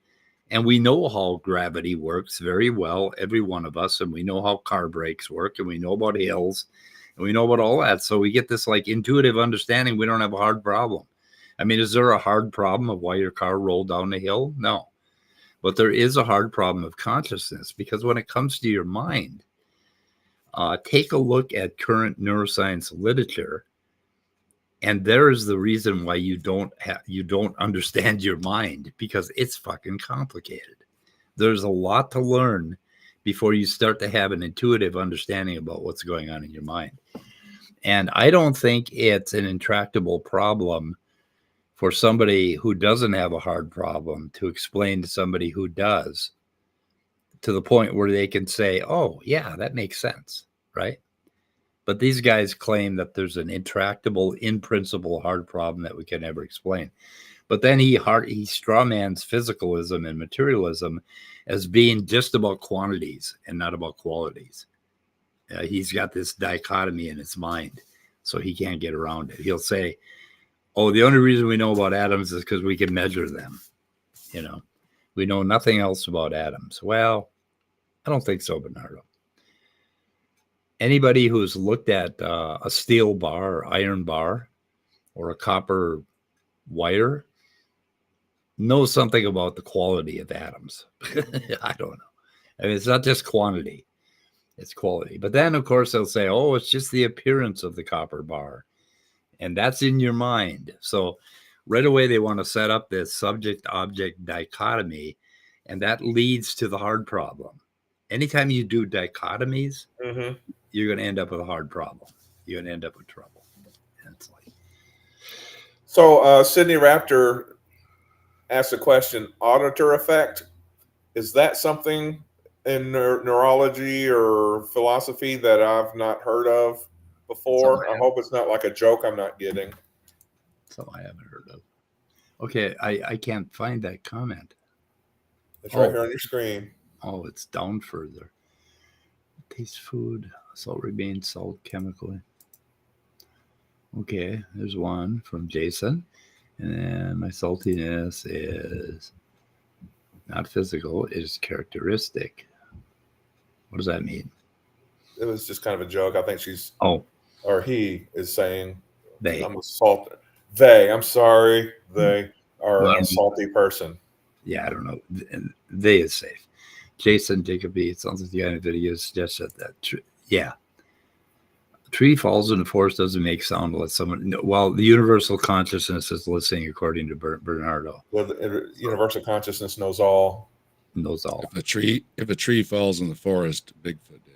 And we know how gravity works very well, every one of us, and we know how car brakes work, and we know about hills, and we know about all that. So we get this like intuitive understanding. We don't have a hard problem. Is there a hard problem of why your car rolled down the hill? No. But there is a hard problem of consciousness, because when it comes to your mind, take a look at current neuroscience literature, and there is the reason why you don't understand your mind, because it's fucking complicated. There's a lot to learn before you start to have an intuitive understanding about what's going on in your mind. And I don't think it's an intractable problem for somebody who doesn't have a hard problem to explain to somebody who does, to the point where they can say, oh, yeah, that makes sense, right? But these guys claim that there's an intractable, in principle, hard problem that we can never explain. But then he strawmans physicalism and materialism as being just about quantities and not about qualities. He's got this dichotomy in his mind, so he can't get around it. He'll say, oh, the only reason we know about atoms is because we can measure them. You know, we know nothing else about atoms. Well, I don't think so, Bernardo. Anybody who's looked at a steel bar or iron bar or a copper wire knows something about the quality of atoms. I don't know. I mean, it's not just quantity, it's quality. But then, of course, they'll say, oh, it's just the appearance of the copper bar. And that's in your mind. So right away, they want to set up this subject-object dichotomy, and that leads to the hard problem. Anytime you do dichotomies, you're going to end up with a hard problem. You're going to end up with trouble. It's like... So Sydney Raptor asked a question, auditor effect. Is that something in neurology or philosophy that I've not heard of before? I hope it's not like a joke I'm not getting. Something I haven't heard of. Okay, I can't find that comment. It's right here on your screen. Oh, it's down further. Taste food, salt remains salt chemically. Okay, there's one from Jason. And then my saltiness is not physical, it is characteristic. What does that mean? It was just kind of a joke. I think she's, or he is saying, they. I'm a salty. I'm sorry. They are a salty person. Yeah, I don't know. They is safe. Jason Jacoby, it sounds like the guy in the video suggested that. Yeah. Tree falls in the forest doesn't make sound unless someone. Well, the universal consciousness is listening, according to Bernardo. Well, the universal consciousness knows all. Knows all. If a tree falls in the forest, Bigfoot did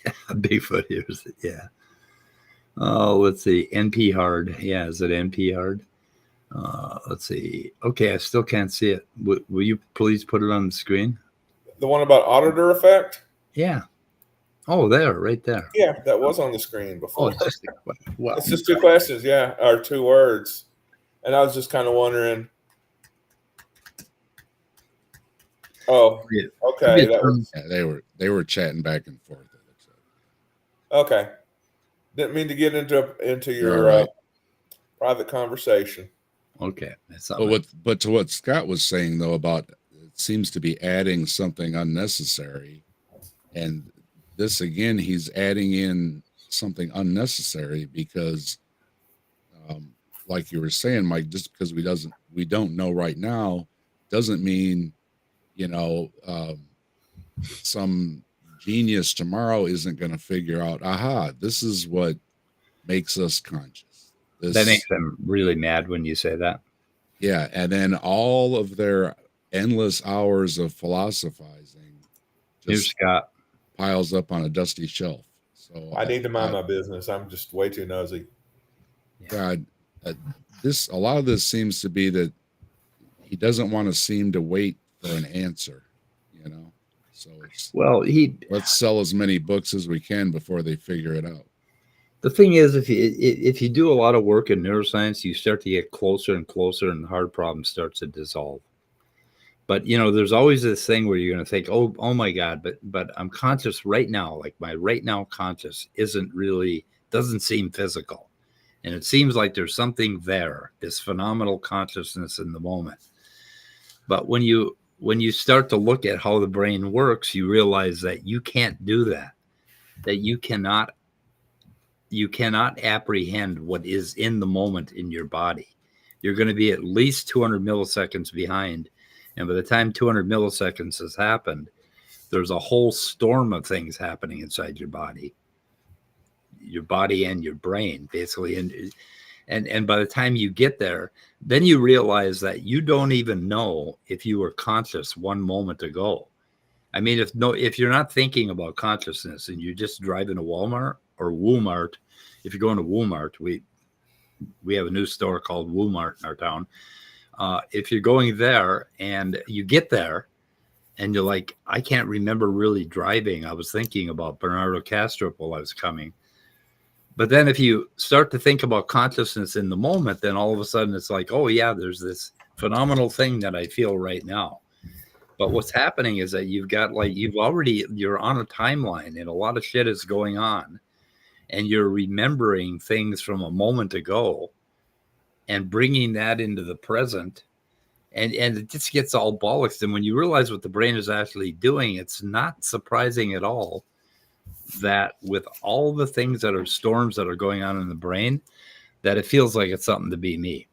it. Bigfoot hears it. Yeah. Oh, let's see. NP hard. Yeah, is it NP hard? Let's see. Okay, I still can't see it. Will you please put it on the screen? The one about auditor effect? Yeah. Oh, there, right there. Yeah, that was on the screen before. Oh, it's wow. It's just two questions, yeah, or two words. And I was just kind of wondering. Oh, okay. They were chatting back and forth. Okay. Didn't mean to get into your private conversation. Okay. But to what Scott was saying, though, about it seems to be adding something unnecessary. And this, again, he's adding in something unnecessary because, like you were saying, Mike, just because we don't know right now doesn't mean, some genius tomorrow isn't going to figure out, this is what makes us conscious. That makes them really mad when you say that. Yeah. And then all of their endless hours of philosophizing just piles up on a dusty shelf. So I need to mind my business. I'm just way too nosy. God, a lot of this seems to be that he doesn't want to seem to wait for an answer, So let's sell as many books as we can before they figure it out. The thing is, if you do a lot of work in neuroscience, you start to get closer and closer, and the hard problem starts to dissolve. But there's always this thing where you're going to think, oh my God, but I'm conscious right now. Like my right now conscious doesn't seem physical, and it seems like there's something there, this phenomenal consciousness in the moment. But when you start to look at how the brain works, you realize that you can't do that. That you cannot apprehend what is in the moment in your body. You're going to be at least 200 milliseconds behind. And by the time 200 milliseconds has happened, there's a whole storm of things happening inside your body and your brain, basically. And by the time you get there, then you realize that you don't even know if you were conscious one moment ago. I mean, if you're not thinking about consciousness and you're just driving to Walmart or Walmart, if you're going to Walmart, we have a new store called Walmart in our town. If you're going there and you get there and you're like, I can't remember really driving. I was thinking about Bernardo Kastrup while I was coming. But then if you start to think about consciousness in the moment, then all of a sudden it's like, oh yeah, there's this phenomenal thing that I feel right now. But what's happening is that you're on a timeline and a lot of shit is going on and you're remembering things from a moment ago and bringing that into the present. And it just gets all bollocks. And when you realize what the brain is actually doing, it's not surprising at all that with all the things that are storms that are going on in the brain, that it feels like it's something to be me.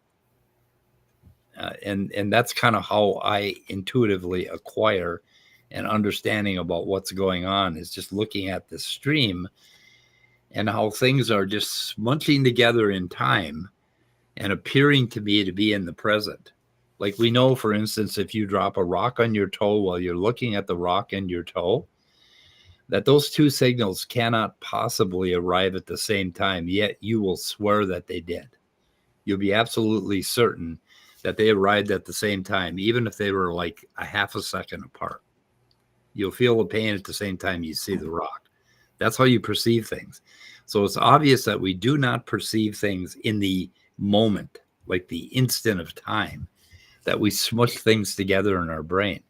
And that's kind of how I intuitively acquire an understanding about what's going on, is just looking at the stream and how things are just munching together in time and appearing to me to be in the present. Like we know, for instance, if you drop a rock on your toe while you're looking at the rock in your toe, that those two signals cannot possibly arrive at the same time, yet you will swear that they did. You'll be absolutely certain that they arrived at the same time, even if they were like a half a second apart. You'll feel the pain at the same time you see the rock. That's how you perceive things. So it's obvious that we do not perceive things in the moment, like the instant of time, that we smush things together in our brain.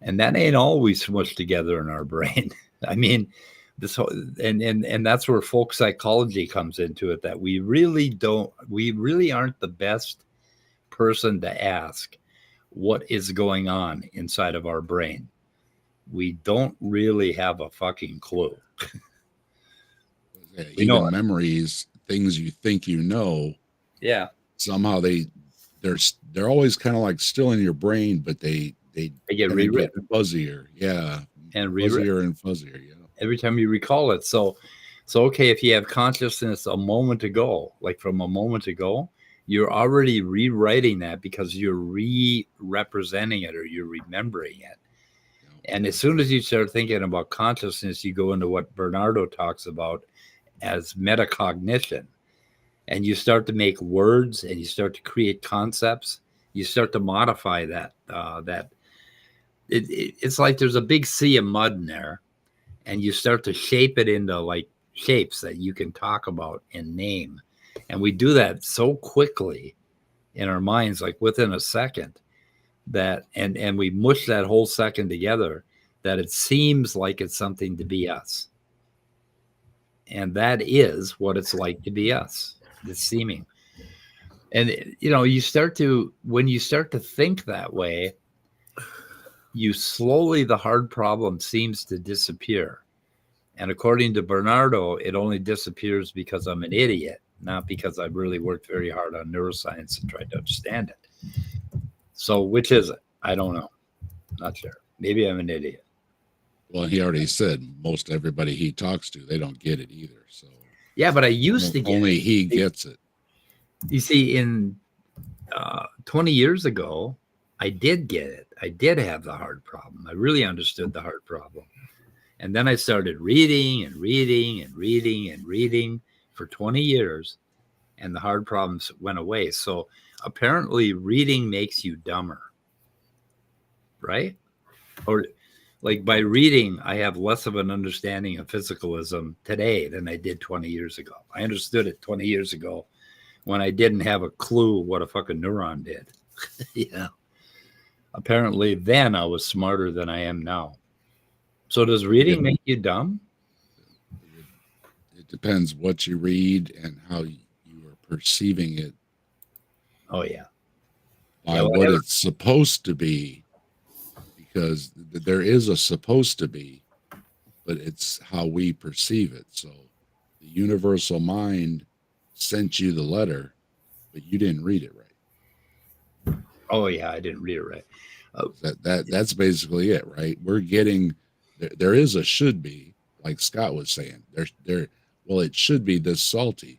And that ain't always smushed together in our brain. I mean, this whole, and that's where folk psychology comes into it, that we really aren't the best person to ask what is going on inside of our brain. We don't really have a fucking clue. Yeah, even memories, things you think you know. Yeah. Somehow they're always kind of like still in your brain, but they get rewritten, fuzzier, yeah, and fuzzier and fuzzier, yeah. Every time you recall it, so okay, if you have consciousness a moment ago, like from a moment ago, you're already rewriting that because you're re-representing it or you're remembering it. Yeah. And as soon as you start thinking about consciousness, you go into what Bernardo talks about as metacognition, and you start to make words and you start to create concepts. You start to modify that. It's like there's a big sea of mud in there, and you start to shape it into like shapes that you can talk about and name. And we do that so quickly in our minds, like within a second, that and we mush that whole second together that it seems like it's something to be us. And that is what it's like to be us, the seeming. And, when you start to think that way, the hard problem seems to disappear. And according to Bernardo, it only disappears because I'm an idiot, not because I've really worked very hard on neuroscience and tried to understand it. So which is it? I don't know. Not sure. Maybe I'm an idiot. Well, he already said most everybody he talks to, they don't get it either. So yeah, but I used to get only it. He gets it. You see, in 20 years ago, I did get it. I did have the hard problem. I really understood the hard problem. And then I started reading and reading and reading and reading for 20 years, and the hard problems went away. So apparently reading makes you dumber, right? Or like by reading, I have less of an understanding of physicalism today than I did 20 years ago. I understood it 20 years ago when I didn't have a clue what a fucking neuron did. Yeah. Apparently then I was smarter than I am now. So does reading make you dumb? It depends what you read and how you are perceiving it. Oh, yeah. By what it's supposed to be. Because there is a supposed to be, but it's how we perceive it. So the universal mind sent you the letter, but you didn't read it right. Oh yeah, I didn't read it right. That's basically it, right? We're getting there is a should be, like Scott was saying. Well, it should be this salty,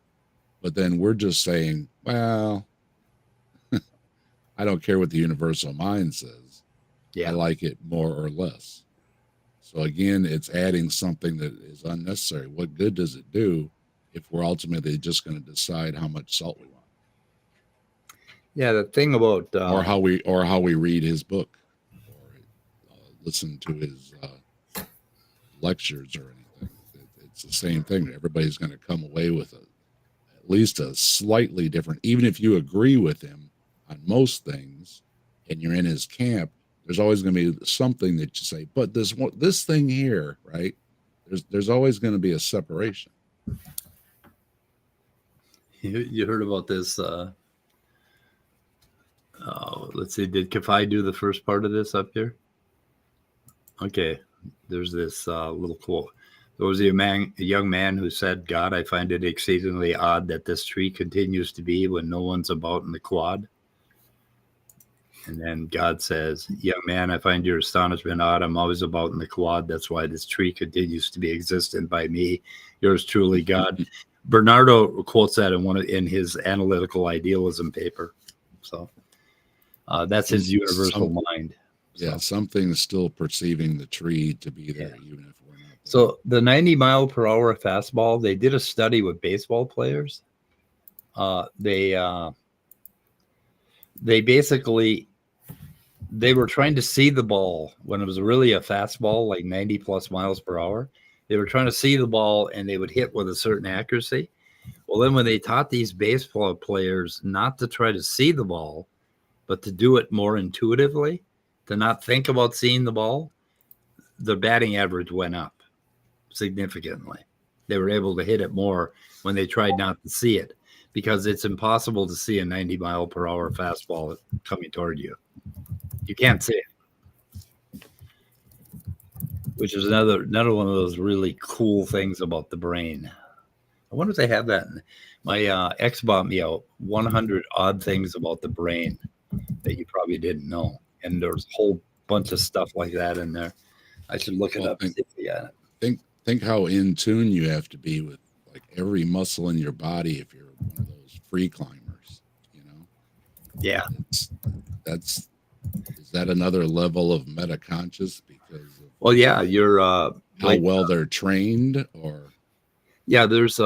But then we're just saying, well, I don't care what the universal mind says. I like it more or less. So again, it's adding something that is unnecessary. What good does it do if we're ultimately just going to decide how much salt we want? Yeah, the thing about or how we read his book, or listen to his lectures or anything. It's the same thing. Everybody's going to come away with at least a slightly different. Even if you agree with him on most things, and you're in his camp, there's always going to be something that you say. But this thing here, right? There's always going to be a separation. You heard about this? Let's see. Did Kafai do the first part of this up here? Okay. There's this little quote. There was a young man who said, "God, I find it exceedingly odd that this tree continues to be when no one's about in the quad." And then God says, "Young man, I find your astonishment odd. I'm always about in the quad. That's why this tree continues to be existent by me. Yours truly, God." Bernardo quotes that in his analytical idealism paper. So that's his universal mind. So. Yeah, something's still perceiving the tree to be there, even if we're not there. So the 90-mile-per-hour fastball, they did a study with baseball players. They basically, they were trying to see the ball when it was really a fastball, like 90 plus miles per hour. They were trying to see the ball and they would hit with a certain accuracy. Well, then when they taught these baseball players not to try to see the ball, but to do it more intuitively, to not think about seeing the ball, the batting average went up significantly. They were able to hit it more when they tried not to see it, because it's impossible to see a 90-mile-per-hour fastball coming toward you. You can't see it, which is another one of those really cool things about the brain. I wonder if they have that. My ex bought me out 100 odd things about the brain that you probably didn't know. And there's a whole bunch of stuff like that in there. I should look it up. Think how in tune you have to be with like every muscle in your body if you're one of those free climbers, you know? Yeah. Is that another level of metaconscious because of you're how well they're trained, or there's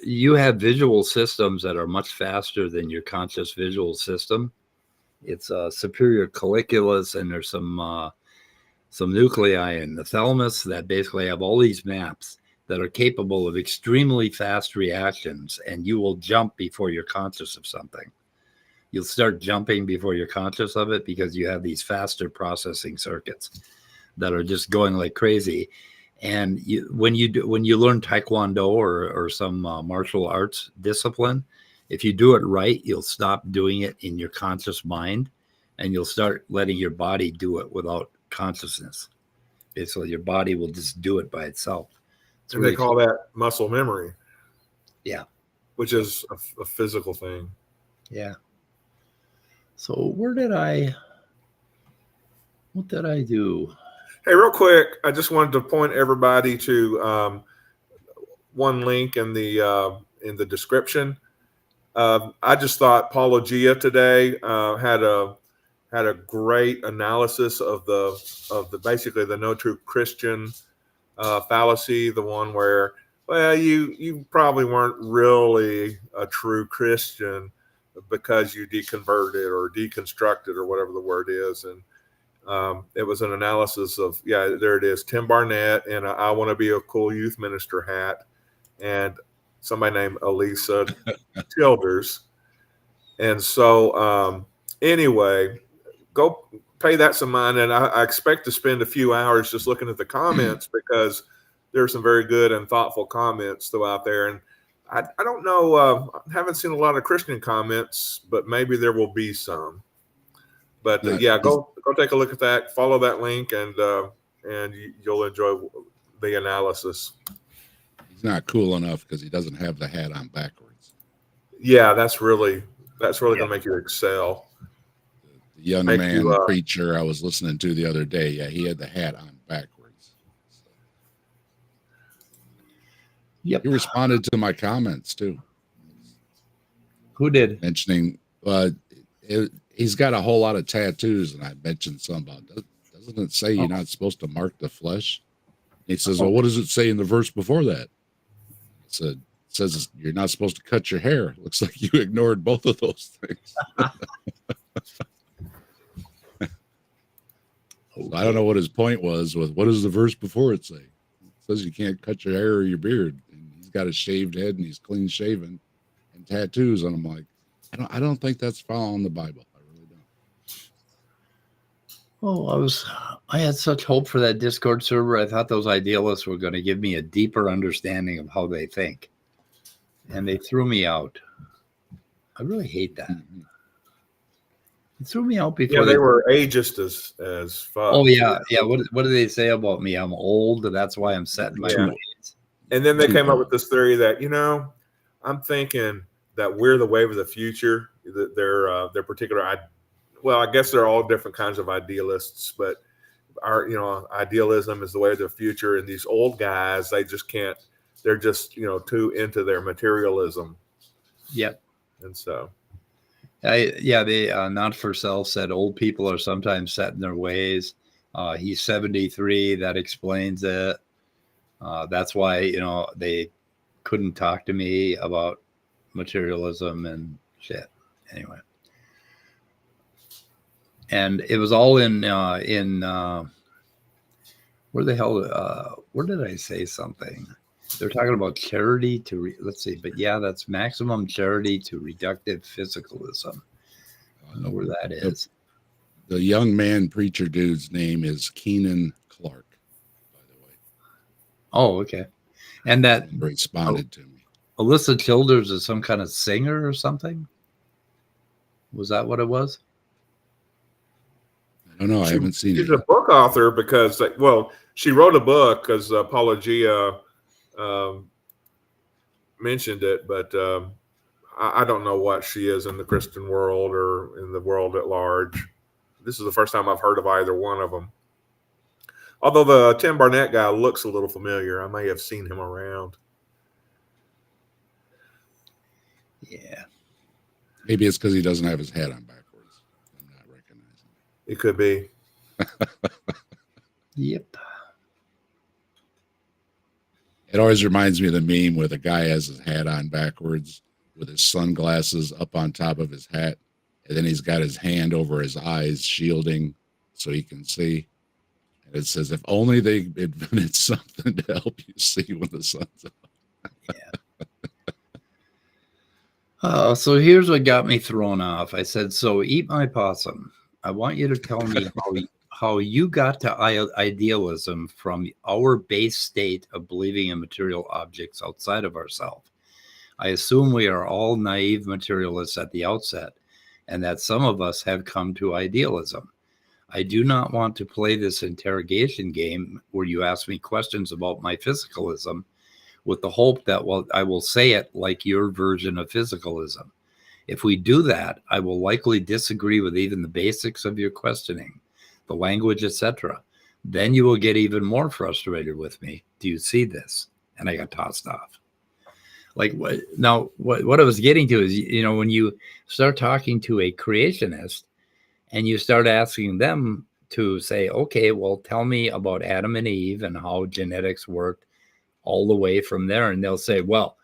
you have visual systems that are much faster than your conscious visual system. It's superior colliculus, and there's some nuclei in the thalamus that basically have all these maps that are capable of extremely fast reactions, and you will jump before you're conscious of something. You'll start jumping before you're conscious of it because you have these faster processing circuits that are just going like crazy. And when you learn Taekwondo or some martial arts discipline, if you do it right, you'll stop doing it in your conscious mind, and you'll start letting your body do it without consciousness. Basically, your body will just do it by itself. And they call that muscle memory. Yeah. Which is a physical thing. Yeah. So what did I do? Hey, real quick, I just wanted to point everybody to one link in the description. I just thought Paulogia today had a great analysis of the basically the no true Christian fallacy, the one where, well, you probably weren't really a true Christian because you deconverted or deconstructed or whatever the word is. And it was an analysis of, there it is, Tim Barnett and I Want to Be a Cool Youth Minister hat, and somebody named Elisa Childers. And so anyway, go pay that some mind. And I expect to spend a few hours just looking at the comments because there's some very good and thoughtful comments throughout there. And I don't know, I haven't seen a lot of Christian comments, but maybe there will be some. But go take a look at that, follow that link, and you'll enjoy the analysis. He's not cool enough because he doesn't have the hat on backwards. Yeah, that's really going to make you excel. The young man preacher I was listening to the other day, he had the hat on backwards. Yep. He responded to my comments too. Who did? Mentioning, he's got a whole lot of tattoos, and I mentioned some about, doesn't it say you're not supposed to mark the flesh? He says, well, what does it say in the verse before that? It says you're not supposed to cut your hair. Looks like you ignored both of those things. So I don't know what his point was with what does the verse before it say? It says you can't cut your hair or your beard. And he's got a shaved head and he's clean shaven and tattoos on him. Like, I don't think that's following the Bible. I really don't. Oh, I had such hope for that Discord server. I thought those idealists were going to give me a deeper understanding of how they think. And they threw me out. I really hate that. Mm-hmm. It threw me out before. Yeah, they were ageist as fuck. Oh yeah. What do they say about me? I'm old. That's why I'm set in my ways. And then they came up with this theory that, I'm thinking that we're the wave of the future. That their particular, I guess they're all different kinds of idealists, but our idealism is the way of the future. And these old guys, they just can't. They're just too into their materialism. Yep. And so. They Not for self said old people are sometimes set in their ways. He's 73. That explains it. That's why, they couldn't talk to me about materialism and shit. Anyway. And it was all in where the hell, where did I say something? They're talking about charity to, let's see, but yeah, that's maximum charity to reductive physicalism. I don't know where that is. The young man preacher dude's name is Keenan Clark, by the way. Oh, okay. And that responded to me. Alyssa Childers is some kind of singer or something? Was that what it was? I don't know. I haven't seen it. She's a book author because, she wrote a book because Paula Gia mentioned it, but I don't know what she is in the Christian world or in the world at large. This is the first time I've heard of either one of them. Although the Tim Barnett guy looks a little familiar. I may have seen him around. Yeah. Maybe it's because he doesn't have his hat on backwards. I'm not recognizing it. It could be. Yep. It always reminds me of the meme where the guy has his hat on backwards with his sunglasses up on top of his hat. And then he's got his hand over his eyes, shielding so he can see. And it says, if only they invented something to help you see when the sun's up. Yeah. So here's what got me thrown off. I said, so eat my possum. I want you to tell me how you got to idealism from our base state of believing in material objects outside of ourselves. I assume we are all naive materialists at the outset, and that some of us have come to idealism. I do not want to play this interrogation game where you ask me questions about my physicalism with the hope that I will say it like your version of physicalism. If we do that, I will likely disagree with even the basics of your questioning, the language, etc. Then you will get even more frustrated with me. Do you see this? And I got tossed off. Like what I was getting to is, when you start talking to a creationist and you start asking them to say, okay, well, tell me about Adam and Eve and how genetics worked all the way from there. And they'll say, well,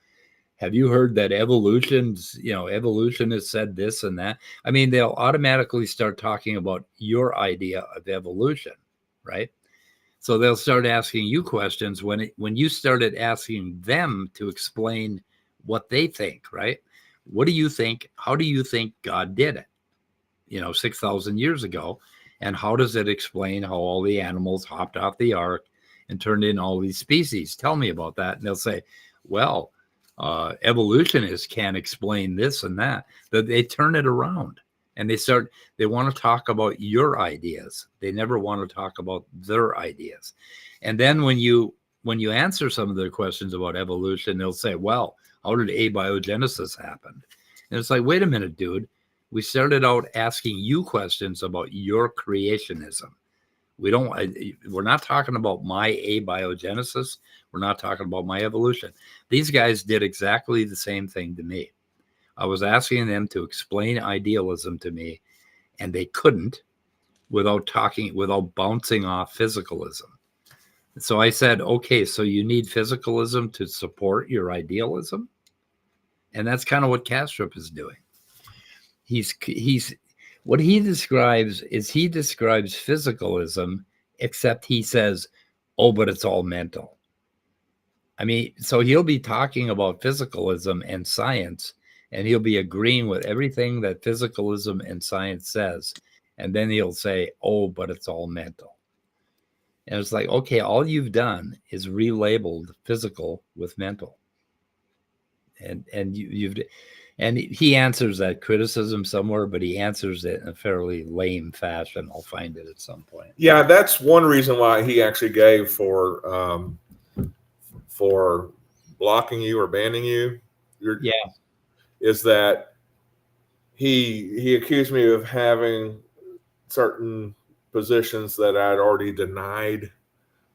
have you heard that evolution has said this and that? I mean, they'll automatically start talking about your idea of evolution, right? So they'll start asking you questions when you started asking them to explain what they think, right? What do you think? How do you think God did it? 6,000 years ago. And how does it explain how all the animals hopped off the ark and turned in all these species? Tell me about that. And they'll say, well, evolutionists can't explain this and that. That they turn it around and they want to talk about your ideas. They never want to talk about their ideas. And then when you answer some of their questions about evolution, they'll say, well, how did abiogenesis happen? And it's like, wait a minute, dude. We started out asking you questions about your creationism. We're not talking about my abiogenesis. We're not talking about my evolution. These guys did exactly the same thing to me. I was asking them to explain idealism to me, and they couldn't without bouncing off physicalism. So I said, okay, so you need physicalism to support your idealism? And that's kind of what Kastrup is doing. What he describes physicalism, except he says, oh, but it's all mental. I mean, so he'll be talking about physicalism and science, and he'll be agreeing with everything that physicalism and science says. And then he'll say, oh, but it's all mental. And it's like, okay, all you've done is relabeled physical with mental. And he answers that criticism somewhere, but he answers it in a fairly lame fashion. I'll find it at some point. Yeah, that's one reason why he actually gave for blocking you or banning you. Is that he accused me of having certain positions that I'd already denied.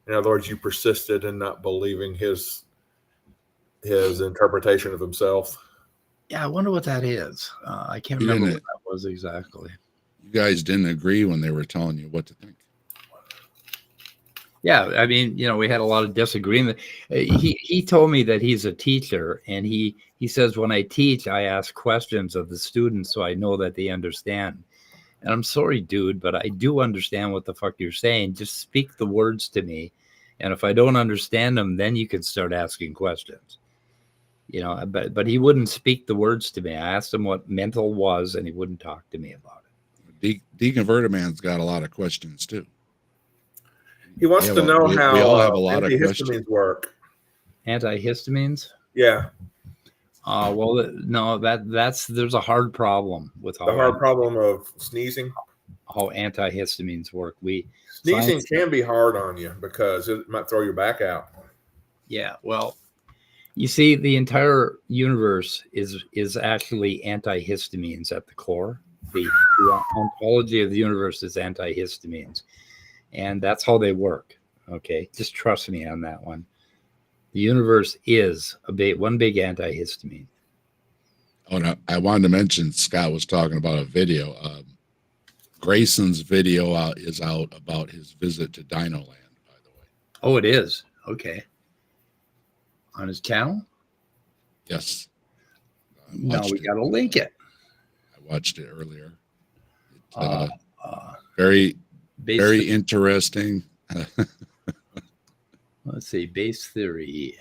In other words, you persisted in not believing his interpretation of himself. Yeah, I wonder what that is. I can't remember what that was exactly. You guys didn't agree when they were telling you what to think. Yeah, I mean, we had a lot of disagreement. He told me that he's a teacher, and he says when I teach, I ask questions of the students so I know that they understand. And I'm sorry, dude, but I do understand what the fuck you're saying. Just speak the words to me. And if I don't understand them, then you can start asking questions. But he wouldn't speak the words to me. I asked him what mental was, and he wouldn't talk to me about it. Deconverted man's got a lot of questions, too. He wants to know how we all have a lot of questions. Work. Antihistamines? Yeah. Well, no, there's a hard problem with the hard problem of sneezing. How antihistamines work. Sneezing can be hard on you because it might throw your back out. Yeah, well, you see, the entire universe is actually antihistamines at the core. The ontology of the universe is antihistamines, and that's how they work. Okay, just trust me on that one. The universe is one big antihistamine. Oh, no, I wanted to mention Scott was talking about a video. Grayson's video is out about his visit to Dino Land, by the way. Oh, it is? Okay. On his channel? Yes. Now we got to link it. I watched it earlier. Very interesting. Let's see, base theory.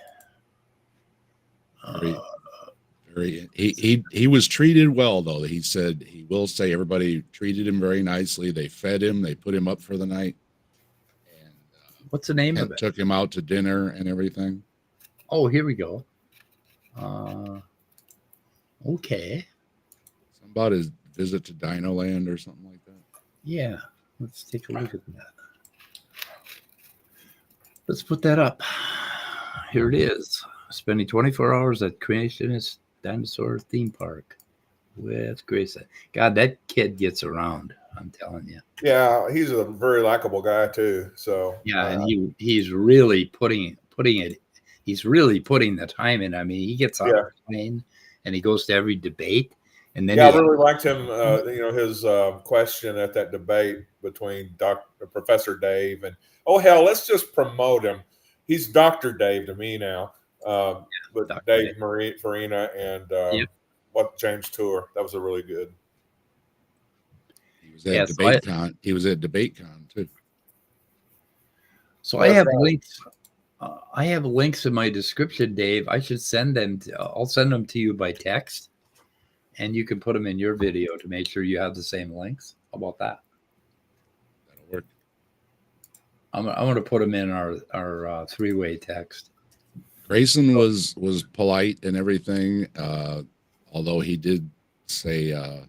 He was treated well, though. He said he will say everybody treated him very nicely. They fed him. They put him up for the night. And what's the name of it? Took him out to dinner and everything. Oh, here we go. Okay. Something about his visit to Dino Land or something like that. Yeah, let's take a look at that. Let's put that up. Here it is. Spending 24 hours at Creationist Dinosaur theme park with Grayson. God, that kid gets around. I'm telling you. Yeah, he's a very likable guy too. So yeah, and he's really putting it. He's really putting the time in. I mean, he gets on the plane and he goes to every debate. And then I really liked him. His question at that debate between Professor Dave and hell, let's just promote him. He's Dr. Dave to me now. But Dave Farina and James Tour. That was a really good. He was at DebateCon. He was at DebateCon too. So I have links. I have links in my description, Dave. I should send them. I'll send them to you by text, and you can put them in your video to make sure you have the same links. How about that? That'll work. I'm going to put them in our three-way text. Grayson was polite and everything, although he did say at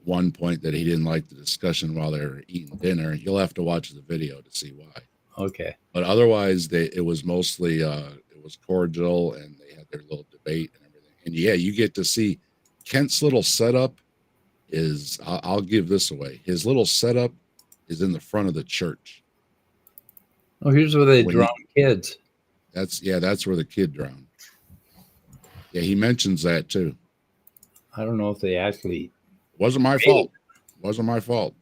one point that he didn't like the discussion while they were eating dinner. You'll have to watch the video to see why. Okay. But otherwise, it was mostly it was cordial, and they had their little debate and everything. And yeah, you get to see Kent's little setup is. I'll give this away. His little setup is in the front of the church. Oh, here's where they drown kids. That's where the kid drowned. Yeah, he mentions that too. I don't know if they actually. Wasn't my fault. Wasn't my fault.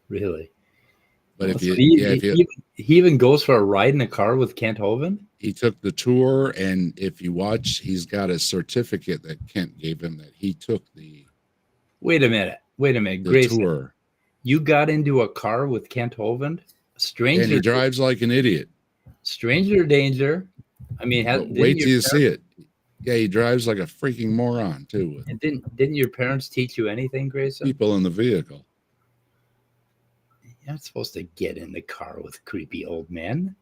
Really. But if you, he even goes for a ride in a car with Kent Hovind. He took the tour, and if you watch, he's got a certificate that Kent gave him that he took the. Wait a minute, the Grayson, tour. You got into a car with Kent Hovind? Stranger. And he drives like an idiot. Stranger danger. I mean, wait till you see it. Yeah, he drives like a freaking moron too. And didn't your parents teach you anything, Grayson? People in the vehicle. You're not supposed to get in the car with creepy old men.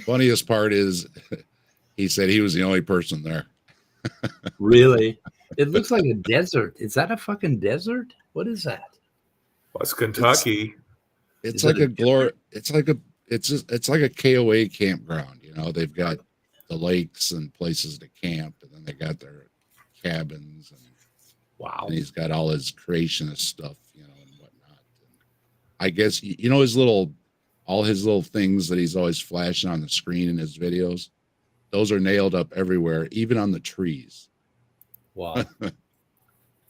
Funniest part is he said he was the only person there. Really? It looks like a desert. Is that a fucking desert? What is that? Well, it's Kentucky. It's like a KOA campground. You know, they've got the lakes and places to camp, and then they got their cabins. And wow. And he's got all his creationist stuff, you know, and whatnot. And I guess you know all his little things that he's always flashing on the screen in his videos. Those are nailed up everywhere, even on the trees. Wow.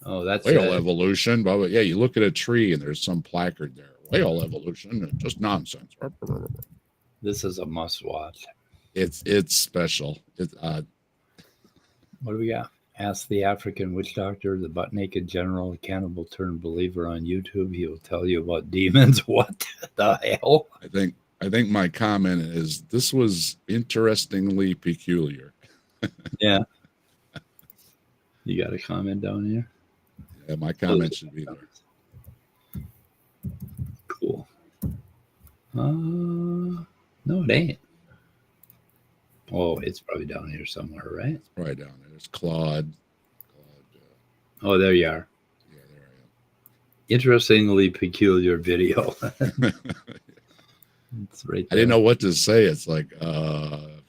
Oh, that's whale evolution. But yeah, you look at a tree and there's some placard there. Whale evolution, just nonsense. This is a must watch. It's special. What do we got? Ask the African witch doctor, the butt naked general, cannibal turned believer on YouTube. He will tell you about demons. What the hell? I think my comment is this was interestingly peculiar. Yeah. You got a comment down here? Yeah, my comment should be there. Cool. No, it ain't. Oh, it's probably down here somewhere, right? It's probably down there. There's Claude. Oh, there you are. Yeah, there I am. Interestingly peculiar video. It's right there. I didn't know what to say. It's like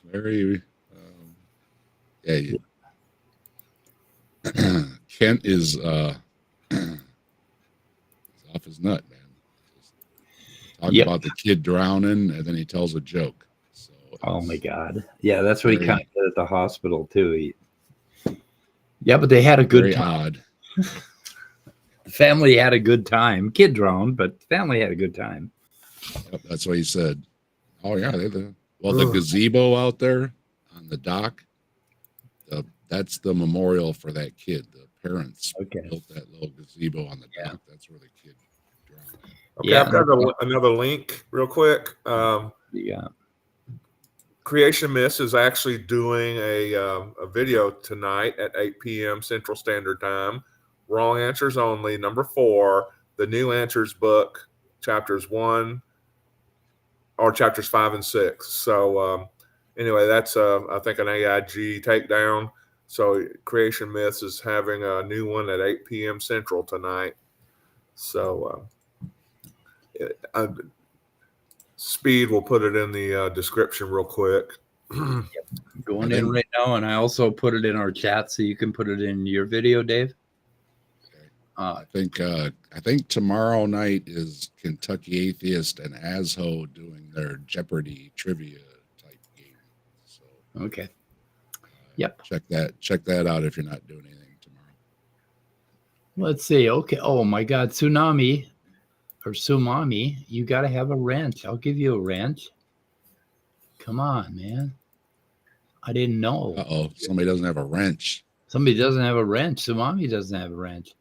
very yeah. Kent is off his nut, man. Talking about the kid drowning, and then he tells a joke. So oh my God. Yeah, that's what he kind of did at the hospital too. Yeah, but they had a good time. Odd. Family had a good time. Kid drowned, but family had a good time. Yep, that's what he said. Oh yeah, the gazebo out there on the dock. That's the memorial for that kid. The parents built that little gazebo on the dock. That's where the kid drowned. Okay, yeah. I've got another link real quick. Yeah. Creationist is actually doing a video tonight at 8 p.m. Central Standard Time. Wrong Answers Only, number 4, the New Answers book, chapters 5 and 6. So anyway, that's I think an AIG takedown. So Creation Myths is having a new one at 8 p.m. Central tonight. So Speed will put it in the description real quick. Going in right now, and I also put it in our chat, so you can put it in your video, Dave. I think tomorrow night is Kentucky Atheist and ASHO doing their Jeopardy trivia type game. So okay. Yep. Check that out if you're not doing anything tomorrow. Let's see. Okay. Oh my God, Tsunami or Sumami, you got to have a wrench. I'll give you a wrench. Come on, man. I didn't know. Uh-oh, somebody doesn't have a wrench. Somebody doesn't have a wrench. Sumami doesn't have a wrench.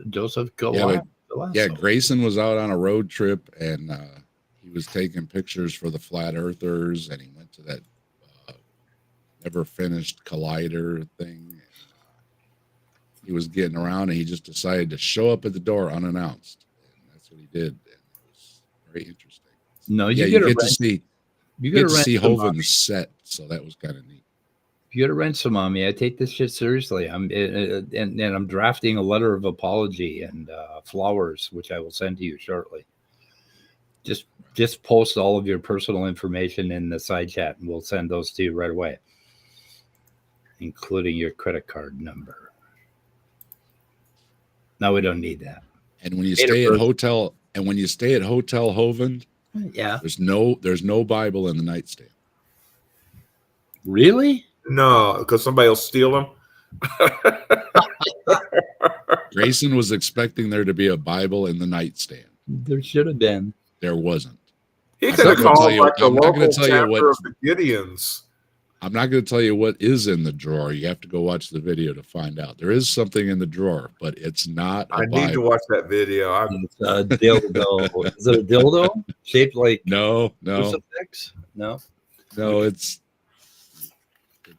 Joseph Goliath. Yeah, Grayson was out on a road trip, and he was taking pictures for the Flat Earthers, and he went to that never finished collider thing. And, he was getting around, and he just decided to show up at the door unannounced, and that's what he did. And it was very interesting. No, you get to see Hovind's set, so that was kind of neat. You got to rent Tsunami. I take this shit seriously. I'm drafting a letter of apology and flowers, which I will send to you shortly. Just post all of your personal information in the side chat, and we'll send those to you right away, including your credit card number. No, we don't need that. And when you stay at Hotel Hovind, yeah, there's no Bible in the nightstand. Really? No, because somebody will steal them. Grayson was expecting there to be a Bible in the nightstand. There should have been. There wasn't. He could have called like the local chapter of the Gideons. I'm not going to tell you what is in the drawer. You have to go watch the video to find out. There is something in the drawer, but it's not a Bible. Need to watch that video. It's a dildo. Is it a dildo shaped like no crucifix? No, it's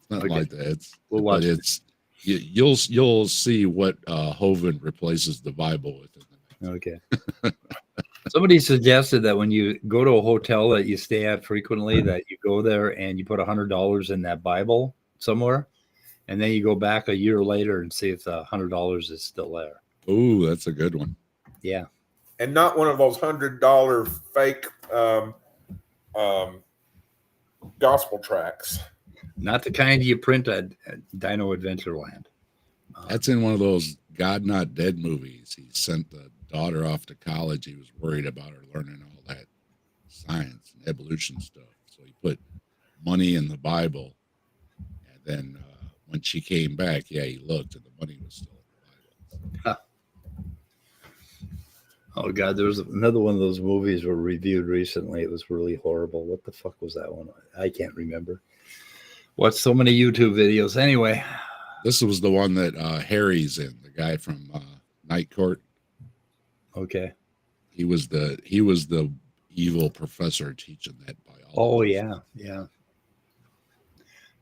not like that. We'll watch it. You'll see what Hovind replaces the Bible with. Okay. Somebody suggested that when you go to a hotel that you stay at frequently, that you go there and you put $100 in that Bible somewhere, and then you go back a year later and see if the $100 is still there. Ooh, that's a good one. Yeah. And not one of those $100 fake gospel tracts. Not the kind you print at Dino Adventureland. That's in one of those God Not Dead movies. He sent the daughter off to college. He was worried about her learning all that science and evolution stuff. So he put money in the Bible. And then when she came back, he looked and the money was still in the Bible. Oh, God, there was another one of those movies were reviewed recently. It was really horrible. What the fuck was that one? I can't remember. Watched so many YouTube videos. Anyway. This was the one that Harry's in, the guy from Night Court. Okay. He was the evil professor teaching that biology. Oh, yeah.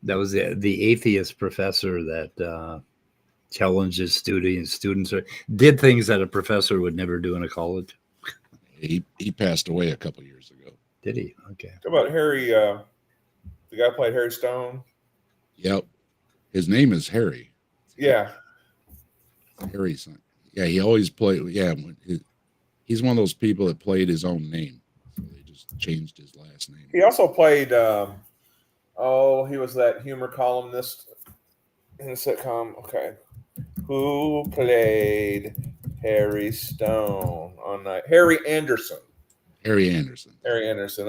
That was the atheist professor that challenges students or did things that a professor would never do in a college. He passed away a couple years ago. Did he? Okay. How about Harry? The guy played Harry Stone. Yep. His name is Harry. Yeah. Harry's son. Yeah, he always played. Yeah, he's one of those people that played his own name. So they just changed his last name. He also played. He was that humor columnist in the sitcom. Okay, who played Harry Stone on Night? Harry Anderson. Harry Anderson.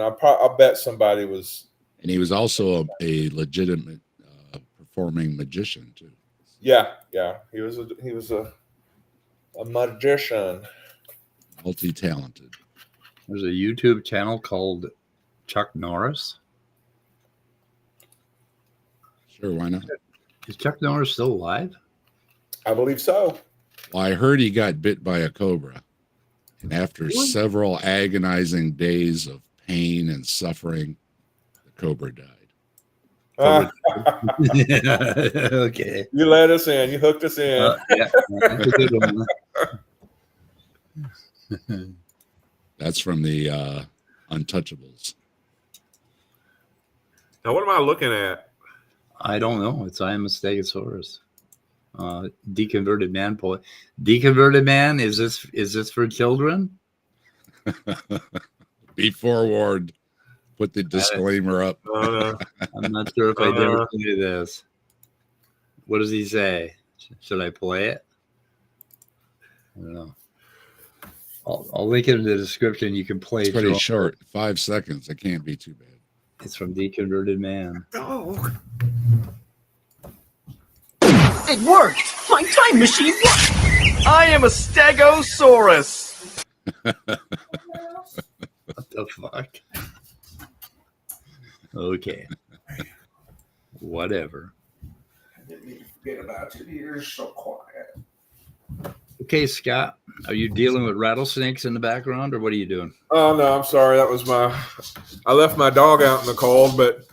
I'll bet somebody was. And he was also a legitimate performing magician too. Yeah. He was a magician. Multi-talented. There's a YouTube channel called Chuck Norris. Sure, why not? Is Chuck Norris still alive? I believe so. Well, I heard he got bit by a cobra. And after several agonizing days of pain and suffering, the cobra died. Okay. You let us in. You hooked us in. Yeah, that's a good one. That's from the Untouchables. Now, what am I looking at? I don't know. It's I Am a Stegosaurus. Deconverted man poet. Deconverted man. Is this for children? Be forewarned. Put the disclaimer up. I'm not sure if I dare play this. What does he say? Should I play it? I don't know. I'll link it in the description. You can play. It's pretty short. 5 seconds. It can't be too bad. It's from Deconverted Man. Oh. It worked! My time machine worked! I am a Stegosaurus! What the fuck? Okay. Whatever. I didn't even forget about you. You're so quiet. Okay, Scott, are you dealing with rattlesnakes in the background, or what are you doing? Oh, no, I'm sorry. That was I left my dog out in the cold, but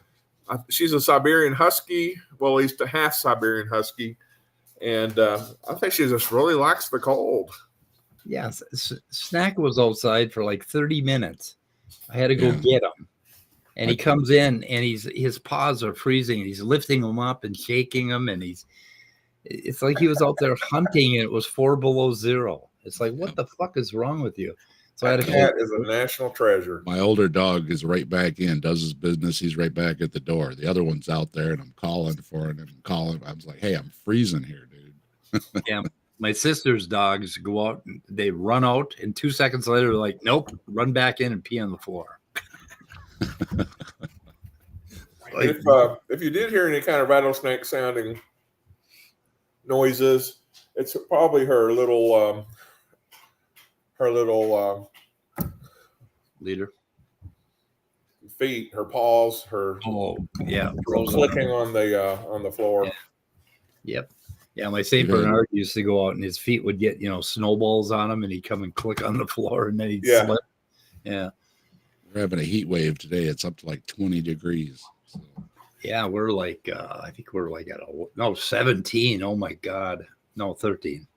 she's a Siberian Husky. Well, at least a half Siberian Husky. And I think she just really likes the cold. Yeah, Snack was outside for like 30 minutes. I had to go get him. And he comes in, and his paws are freezing. And he's lifting them up and shaking them, and it's like he was out there hunting, and it was 4 below zero. It's like, what the fuck is wrong with you? So that cat is a national treasure. My older dog is right back in, does his business. He's right back at the door. The other one's out there, and I'm calling for him. I was like, hey, I'm freezing here, dude. Yeah. My sister's dogs go out, and they run out, and 2 seconds later, they're like, nope, run back in and pee on the floor. If you did hear any kind of rattlesnake sounding noises, it's probably her little leader feet, her paws, her clicking on the floor. Yep. Yeah, my St. Bernard used to go out and his feet would get, snowballs on him and he'd come and click on the floor and then he'd slip. Yeah. We're having a heat wave today. It's up to like 20 degrees. So. Yeah, we're like, I think we're like at 17. Oh my God. No, 13.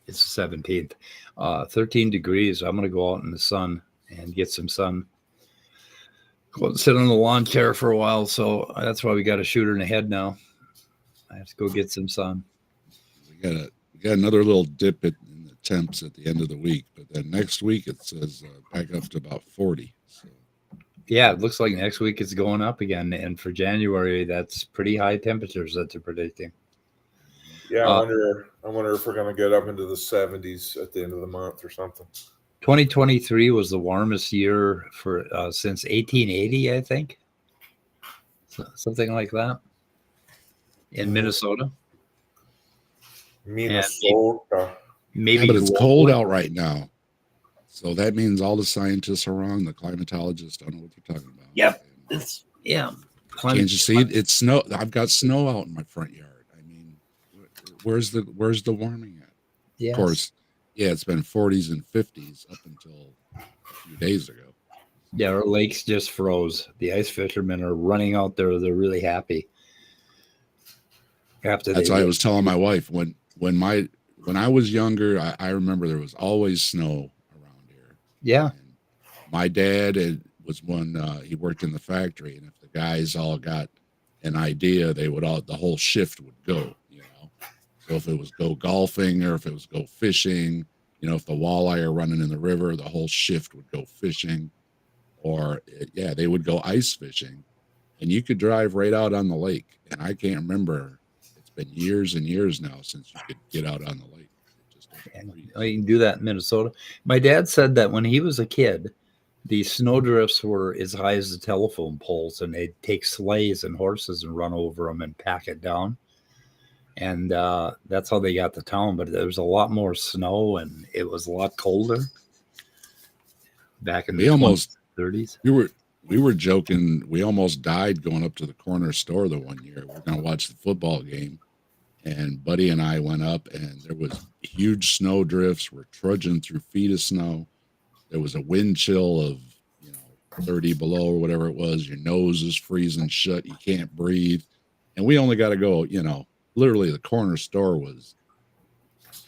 It's the 17th. 13 degrees. I'm going to go out in the sun and get some sun. Go and sit on the lawn chair for a while. So that's why we got a shooter in the head now. I have to go get some sun. We got another little dip in the temps at the end of the week, but then next week it says back up to about 40. So. Yeah, it looks like next week it's going up again, and for January that's pretty high temperatures that they're predicting. Yeah, I wonder if we're going to get up into the 70s at the end of the month or something. 2023 was the warmest year for since 1880, I think, something like that, in Minnesota. Maybe but it's cold out right now, so that means all the scientists are wrong. The climatologists don't know what they're talking about. Yep. Can't you see it? It's snow. I've got snow out in my front yard. I mean, where's the warming at? Yes. Of course, it's been 40s and 50s up until a few days ago. Yeah, our lakes just froze. The ice fishermen are running out there. They're really happy. That's why I was telling my wife when I was younger, I remember there was always snow around here. Yeah. And my dad was when he worked in the factory, and if the guys all got an idea, the whole shift would go, So if it was go golfing or if it was go fishing, if the walleye are running in the river, the whole shift would go fishing, or they would go ice fishing, and you could drive right out on the lake. And I can't remember. Been years and years now since you could get out on the lake. You can do that in Minnesota. My dad said that when he was a kid, the snowdrifts were as high as the telephone poles, and they'd take sleighs and horses and run over them and pack it down. And that's how they got to town. But there was a lot more snow, and it was a lot colder back in the 30s. We were joking. We almost died going up to the corner store the one year. We were going to watch the football game, and Buddy and I went up, and there was huge snow drifts. We're trudging through feet of snow. There was a wind chill of 30 below or whatever it was. Your nose is freezing shut. You can't breathe. And we only got to go, literally the corner store was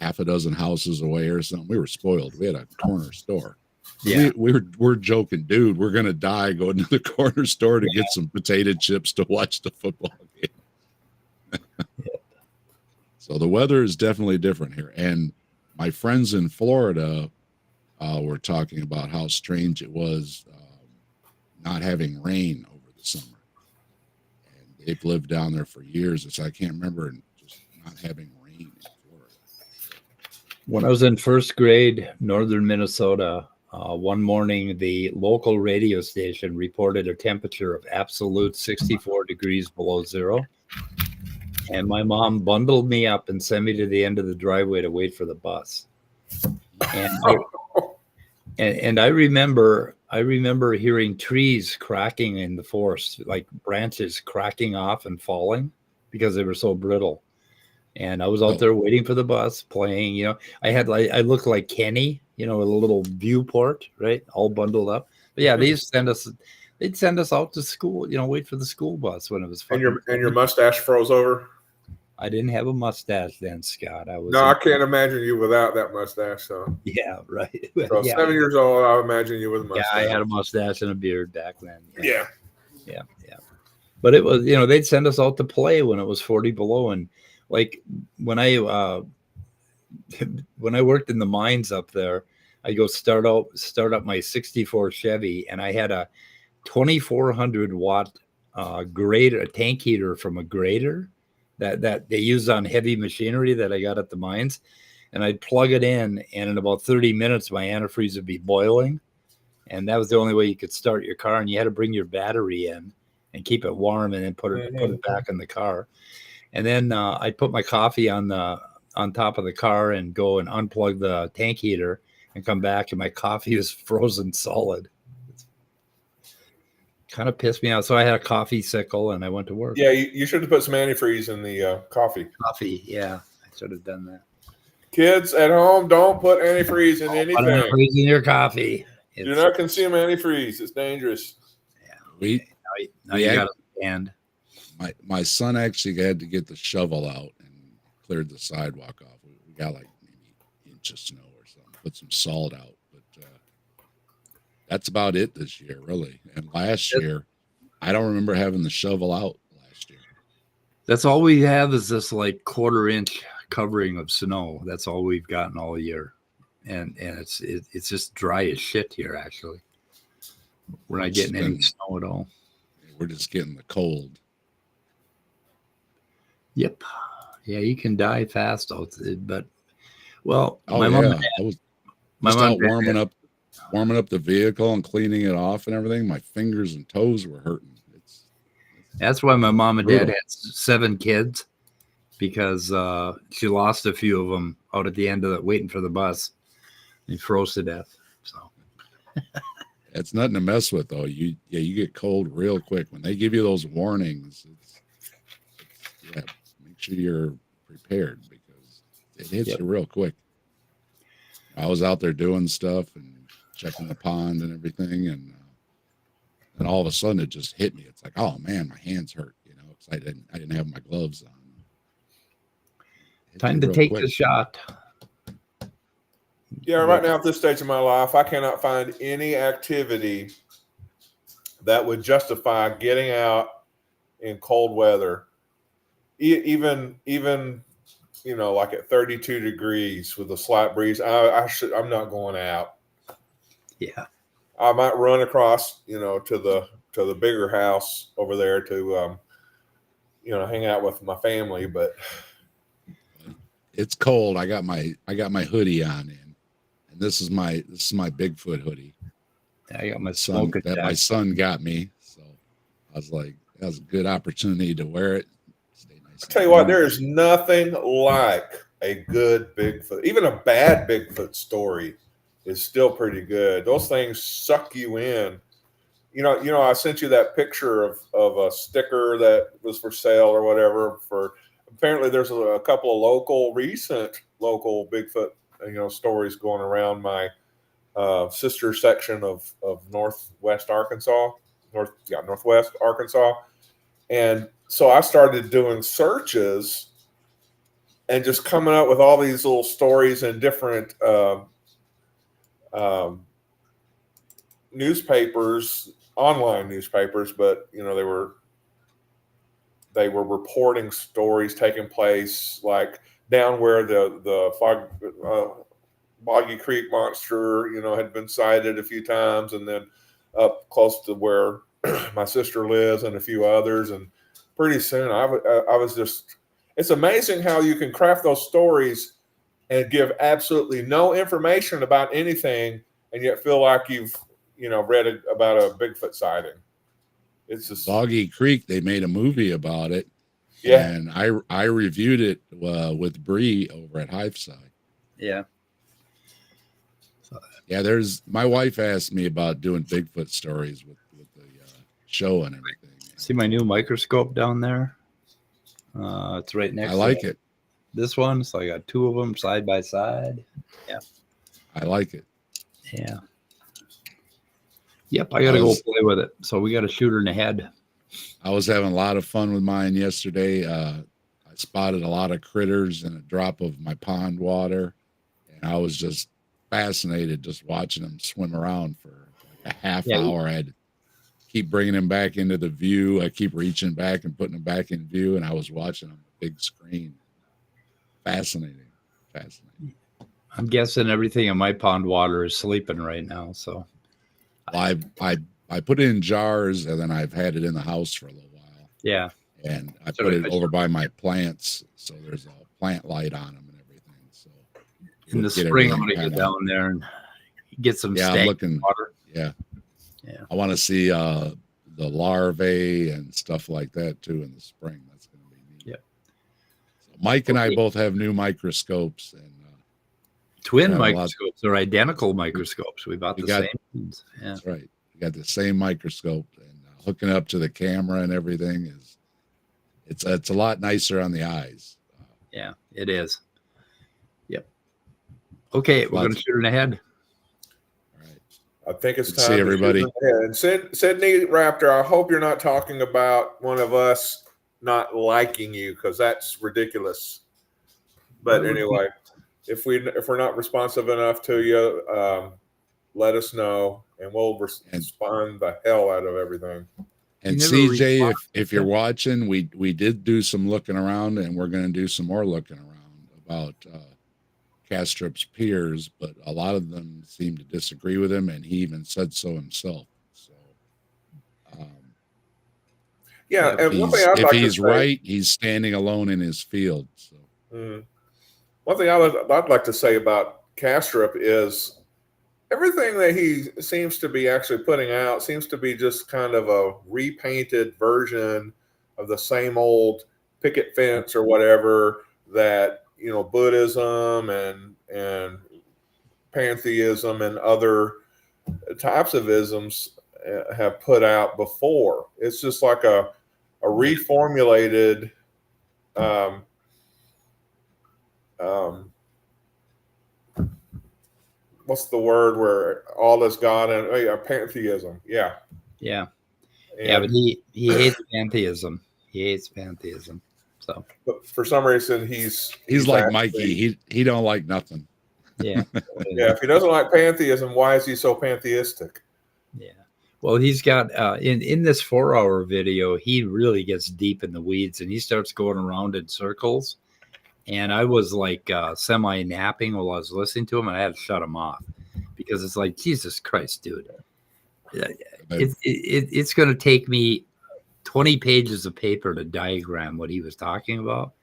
half a dozen houses away or something. We were spoiled. We had a corner store. Yeah, we're joking, dude. We're gonna die going to the corner store to get some potato chips to watch the football game. So the weather is definitely different here. And my friends in Florida were talking about how strange it was not having rain over the summer. And they've lived down there for years, so I can't remember just not having rain in Florida. When I was in first grade, northern Minnesota. One morning, the local radio station reported a temperature of absolute 64 degrees below zero. And my mom bundled me up and sent me to the end of the driveway to wait for the bus. And I remember hearing trees cracking in the forest, like branches cracking off and falling because they were so brittle. And I was out there waiting for the bus, playing, I looked like Kenny, with a little viewport, right? All bundled up. But yeah, they'd send us out to school, wait for the school bus when it was fun. And your mustache froze over? I didn't have a mustache then, Scott. I can't imagine you without that mustache. So yeah, right. So 7 years old, I imagine you with a mustache. Yeah, I had a mustache and a beard back then. Yeah. But it was, they'd send us out to play when it was 40 below, and like when I worked in the mines up there, I go start up my 64 Chevy, and I had a 2400 watt grader, a tank heater from a grader that they use on heavy machinery that I got at the mines, and I'd plug it in, and in about 30 minutes my antifreeze would be boiling, and that was the only way you could start your car, and you had to bring your battery in and keep it warm, and then put it back in the car. And then I'd put my coffee on top of the car and go and unplug the tank heater and come back, and my coffee is frozen solid. Kind of pissed me out. So I had a coffee sickle and I went to work. Yeah, you should have put some antifreeze in the coffee. Coffee, yeah. I should have done that. Kids at home, don't put antifreeze in anything. Put antifreeze in your coffee. Do not consume antifreeze. It's dangerous. Yeah. Now you got to stand. My son actually had to get the shovel out and cleared the sidewalk off. We got like maybe an inch of snow or something. Put some salt out. That's about it this year, really. And last year, I don't remember having the shovel out last year. That's all we have is this like 1/4 inch covering of snow. That's all we've gotten all year, and it's just dry as shit here. Actually, we're not getting any snow at all. We're just getting the cold. Yep. Yeah, you can die fast out there, but my mom and dad, I was just out warming up the vehicle and cleaning it off and everything. My fingers and toes were hurting. That's why my mom and dad had 7 kids, because she lost a few of them out at the end of it waiting for the bus. They froze to death. So it's nothing to mess with, though. You get cold real quick when they give you those warnings. Make sure you're prepared because it hits you real quick. I was out there doing stuff and checking the pond and everything, and all of a sudden it just hit me. It's like, oh man, my hands hurt, because I didn't have my gloves on. Time to take the shot. Yeah, right now at this stage of my life, I cannot find any activity that would justify getting out in cold weather, even like at 32 degrees with a slight breeze. I'm not going out. Yeah, I might run across, to the bigger house over there to, hang out with my family. But it's cold. I got my hoodie on, and this is my Bigfoot hoodie. I got my son that my son got me. So I was like, that was a good opportunity to wear it. Stay nice. I tell you what, there is nothing like a good Bigfoot, even a bad Bigfoot story is still pretty good. Those things suck you in. I sent you that picture of a sticker that was for sale or whatever. Apparently there's a couple of recent local Bigfoot, stories going around my sister section of Northwest Arkansas. Northwest Arkansas. And so I started doing searches and just coming up with all these little stories and different newspapers, online newspapers, but they were reporting stories taking place like down where the Boggy Creek monster, had been sighted a few times, and then up close to where my sister lives and a few others. And pretty soon I was just, it's amazing how you can craft those stories and give absolutely no information about anything, and yet feel like you've, read about a Bigfoot sighting. It's just Boggy Creek. They made a movie about it. Yeah. And I reviewed it with Bree over at Hypocrisy. Yeah. Yeah, my wife asked me about doing Bigfoot stories with the show and everything. See my new microscope down there? It's right next to it. This one. So I got 2 of them side by side. Yeah. I like it. Yeah. Yep, I got to go play with it. So we got to shoot her in the head. I was having a lot of fun with mine yesterday. I spotted a lot of critters in a drop of my pond water, and I was just fascinated just watching them swim around for like a half hour. I had to keep bringing them back into the view. I keep reaching back and putting them back in view, and I was watching them on a big screen. Fascinating. I'm guessing everything in my pond water is sleeping right now. So I put it in jars, and then I've had it in the house for a little while. Yeah. And I put it over by my plants, so there's a plant light on them and everything. So in the spring, I'm going to get down there and get some I'm looking water. Yeah. I want to see the larvae and stuff like that too in the spring. That's going to be neat. Yep. So Mike and I both have new microscopes and twin microscopes or identical microscopes. We bought the same ones. Yeah. That's right. We got the same microscope, and hooking up to the camera and everything is it's a lot nicer on the eyes. Yeah, it is. Yep. Okay, we're going to shoot it ahead. I think it's time to see everybody. And Sydney Raptor, I hope you're not talking about one of us not liking you, because that's ridiculous. But anyway, if we're not responsive enough to you, let us know, and we'll respond the hell out of everything. And CJ, if you're watching, we did do some looking around, and we're going to do some more looking around about Kastrup's peers, but a lot of them seem to disagree with him, and he even said so himself. So, yeah, and one thing if he's right, he's standing alone in his field. So, one thing I'd like to say about Kastrup is everything that he seems to be actually putting out seems to be just kind of a repainted version of the same old picket fence or whatever that, you know, Buddhism and pantheism and other types of isms have put out before. It's just like a reformulated what's the word where all is God and pantheism. Yeah. But he hates pantheism. He hates pantheism. So, but for some reason he's like actually, Mikey. He don't like nothing. Yeah. Yeah. If he doesn't like pantheism, why is he so pantheistic? Yeah. Well, he's got in this 4-hour video, he really gets deep in the weeds, and he starts going around in circles. And I was like semi napping while I was listening to him, and I had to shut him off because it's like, Jesus Christ, dude. It's going to take me 20 pages of paper to diagram what he was talking about.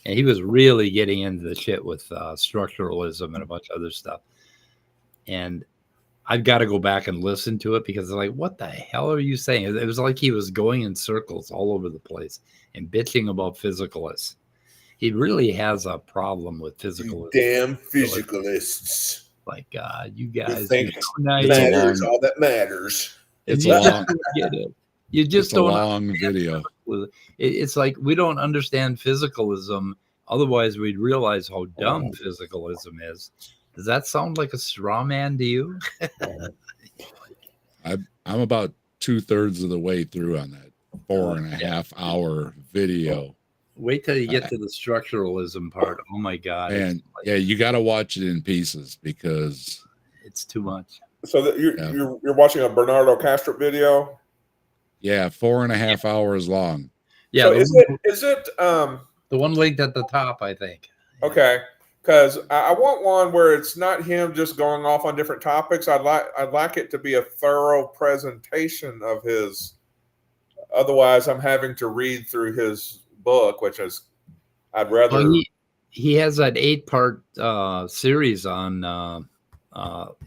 And he was really getting into the shit with structuralism and a bunch of other stuff. And I've got to go back and listen to it because it's like, what the hell are you saying? It was like he was going in circles all over the place and bitching about physicalists. He really has a problem with physicalism. Damn physicalists. Like, you guys. Matters all that matters. It's long. Get it. You just don't. A long video. It's like we don't understand physicalism. Otherwise, we'd realize how dumb physicalism is. Does that sound like a straw man to you? I'm about 2/3 of the way through on that 4.5 hour video. Wait till you get to the structuralism part. Oh my God! And yeah, you got to watch it in pieces because it's too much. So that you're watching a Bernardo Kastrup video. Yeah, 4.5 hours long. Yeah, so is it the one linked at the top? I think. Okay, because I want one where it's not him just going off on different topics. I'd like it to be a thorough presentation of his. Otherwise, I'm having to read through his book, which is I'd rather. Well, he has that 8-part series on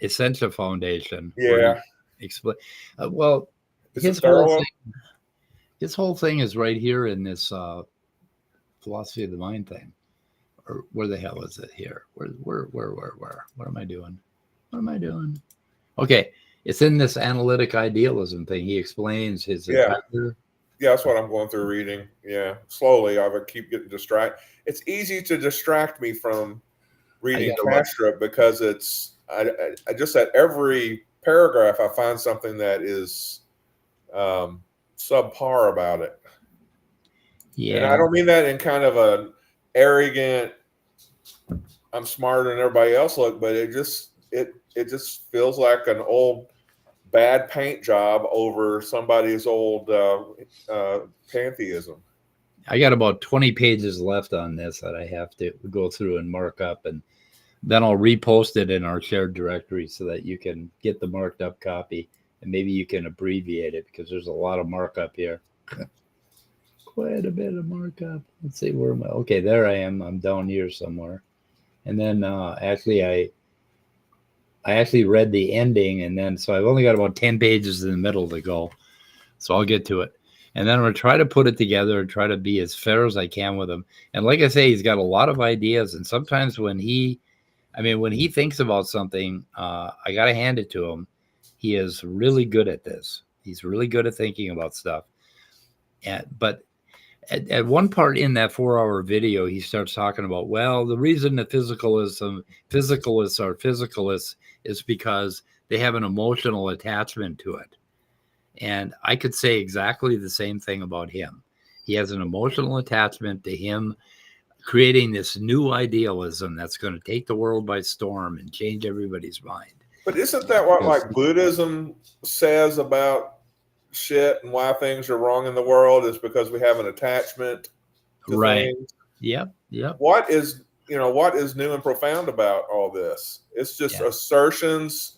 Essentia Foundation. Yeah. Explain. Well. His whole thing is right here in this philosophy of the mind thing. Or where the hell is it here? Where? What am I doing? Okay. It's in this analytic idealism thing. He explains his entire. Yeah, that's what I'm going through reading. Yeah. Slowly. I would keep getting distracted. It's easy to distract me from reading Kastrup because it's I just at every paragraph I find something that is subpar about it. Yeah, and I don't mean that in kind of an arrogant I'm smarter than everybody else look, but it just feels like an old bad paint job over somebody's old pantheism. I got about 20 pages left on this that I have to go through and mark up, and then I'll repost it in our shared directory so that you can get the marked up copy. And maybe you can abbreviate it because there's a lot of markup here. Quite a bit of markup. Let's see, where am I? Okay, there I am. I'm down here somewhere. And then actually I read the ending, and then so I've only got about 10 pages in the middle to go. So I'll get to it. And then I'm going to try to put it together and try to be as fair as I can with him. And like I say, he's got a lot of ideas. And sometimes when he thinks about something, I got to hand it to him. He is really good at this. He's really good at thinking about stuff. But at one part in that 4-hour video, he starts talking about, well, the reason that physicalists are physicalists is because they have an emotional attachment to it. And I could say exactly the same thing about him. He has an emotional attachment to him creating this new idealism that's going to take the world by storm and change everybody's mind. But isn't that what like Buddhism says about shit and why things are wrong in the world is because we have an attachment to things? Yep. What is new and profound about all this? It's just assertions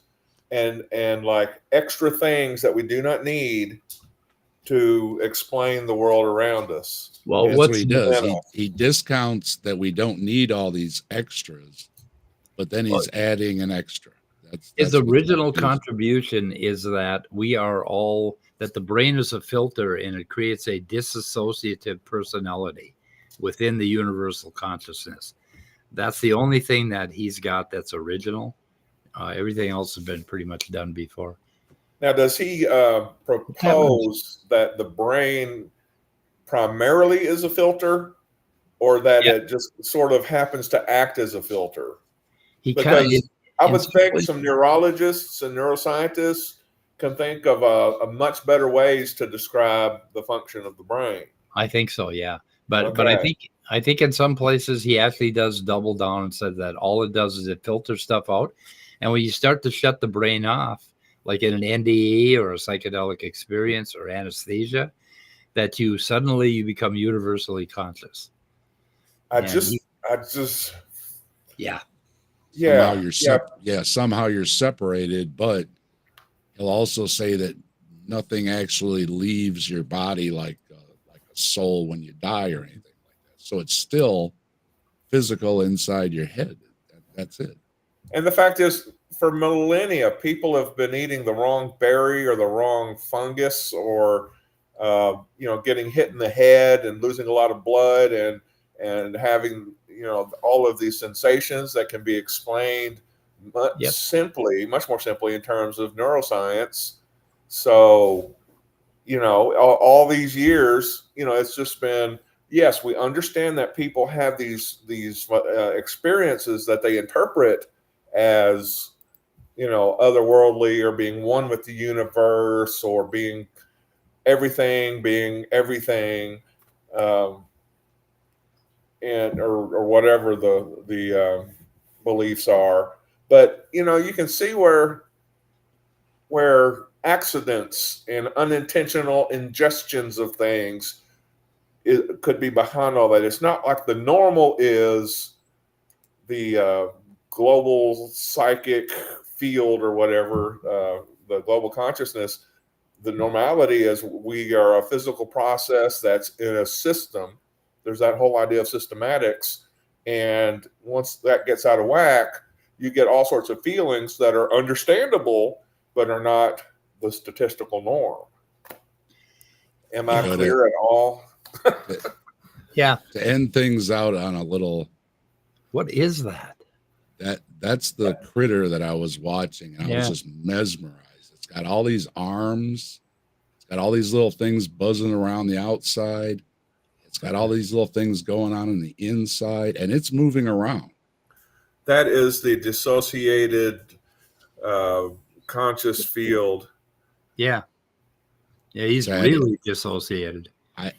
and like extra things that we do not need to explain the world around us. Well, that's what he does. He discounts that we don't need all these extras, but then he's adding an extra. That's his original contribution is that that the brain is a filter and it creates a disassociative personality within the universal consciousness. That's the only thing that he's got that's original. Everything else has been pretty much done before. Now, does he propose that the brain primarily is a filter, or that it just sort of happens to act as a filter? I would think some neurologists and neuroscientists can think of much better ways to describe the function of the brain. I think so, yeah. But I think in some places he actually does double down and says that all it does is it filters stuff out. And when you start to shut the brain off, like in an NDE or a psychedelic experience or anesthesia, that you become universally conscious. Somehow you're separated, but he'll also say that nothing actually leaves your body like a soul when you die or anything like that. So it's still physical inside your head. That's it. And the fact is, for millennia, people have been eating the wrong berry or the wrong fungus, or getting hit in the head and losing a lot of blood and having all of these sensations that can be explained much more simply in terms of neuroscience. So, all these years, it's just been, yes, we understand that people have these experiences that they interpret as, otherworldly, or being one with the universe, or being everything, or whatever the beliefs are. But you can see where accidents and unintentional ingestions of things could be behind all that. It's not like the normal is the global psychic field or whatever, the global consciousness. The normality is we are a physical process that's in a system. There's that whole idea of systematics. And once that gets out of whack, you get all sorts of feelings that are understandable, but are not the statistical norm. Am I clear at all? Yeah. To end things out on a little. What is that? That's the critter that I was watching, and I was just mesmerized. It's got all these arms. It's got all these little things buzzing around the outside. It's got all these little things going on the inside, and it's moving around. That is the dissociated conscious field. Yeah. Yeah, he's really dissociated.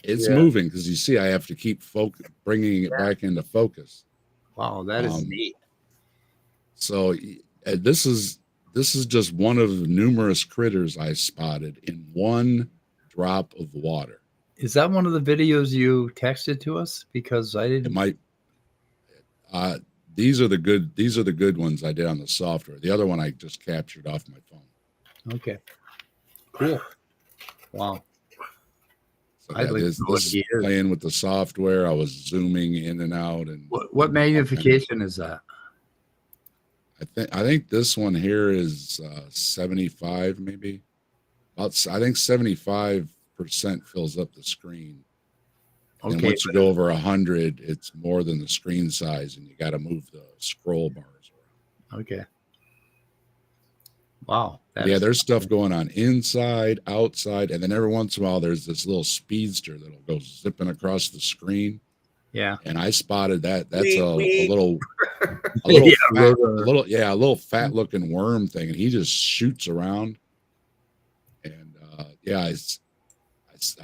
It's moving because you see I have to keep bringing it back into focus. Wow, that is neat. So this is just one of the numerous critters I spotted in one drop of water. Is that one of the videos you texted to us? Because I didn't. It might. These are the good ones I did on the software. The other one I just captured off my phone. Okay. Cool. Wow. So this is playing with the software. I was zooming in and out. And what magnification is that? I think this one here is 75, maybe. about, I think 75% fills up the screen. And Okay, once you go over 100, it's more than the screen size, and you got to move the scroll bars around. okay. Wow. Yeah, there's stuff going on inside, outside, and then every once in a while there's this little speedster that'll go zipping across the screen. Yeah. And I spotted that. That's a little fat looking worm thing, and he just shoots around. And I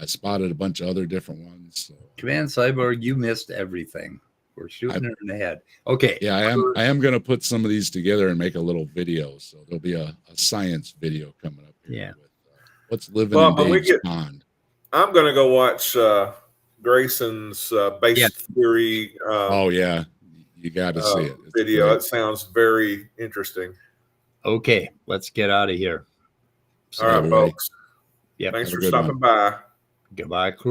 spotted a bunch of other different ones. So. Command Cyborg, you missed everything. We're shooting her in the head. Okay. Yeah, I am going to put some of these together and make a little video. So there'll be a science video coming up here. Yeah. With, what's living in Dave's pond. I'm going to go watch Grayson's base theory. Oh yeah, you got to see it. It's video. great. It sounds very interesting. Okay, let's get out of here. All right, folks. Yep. Thanks for stopping by. Goodbye, crew.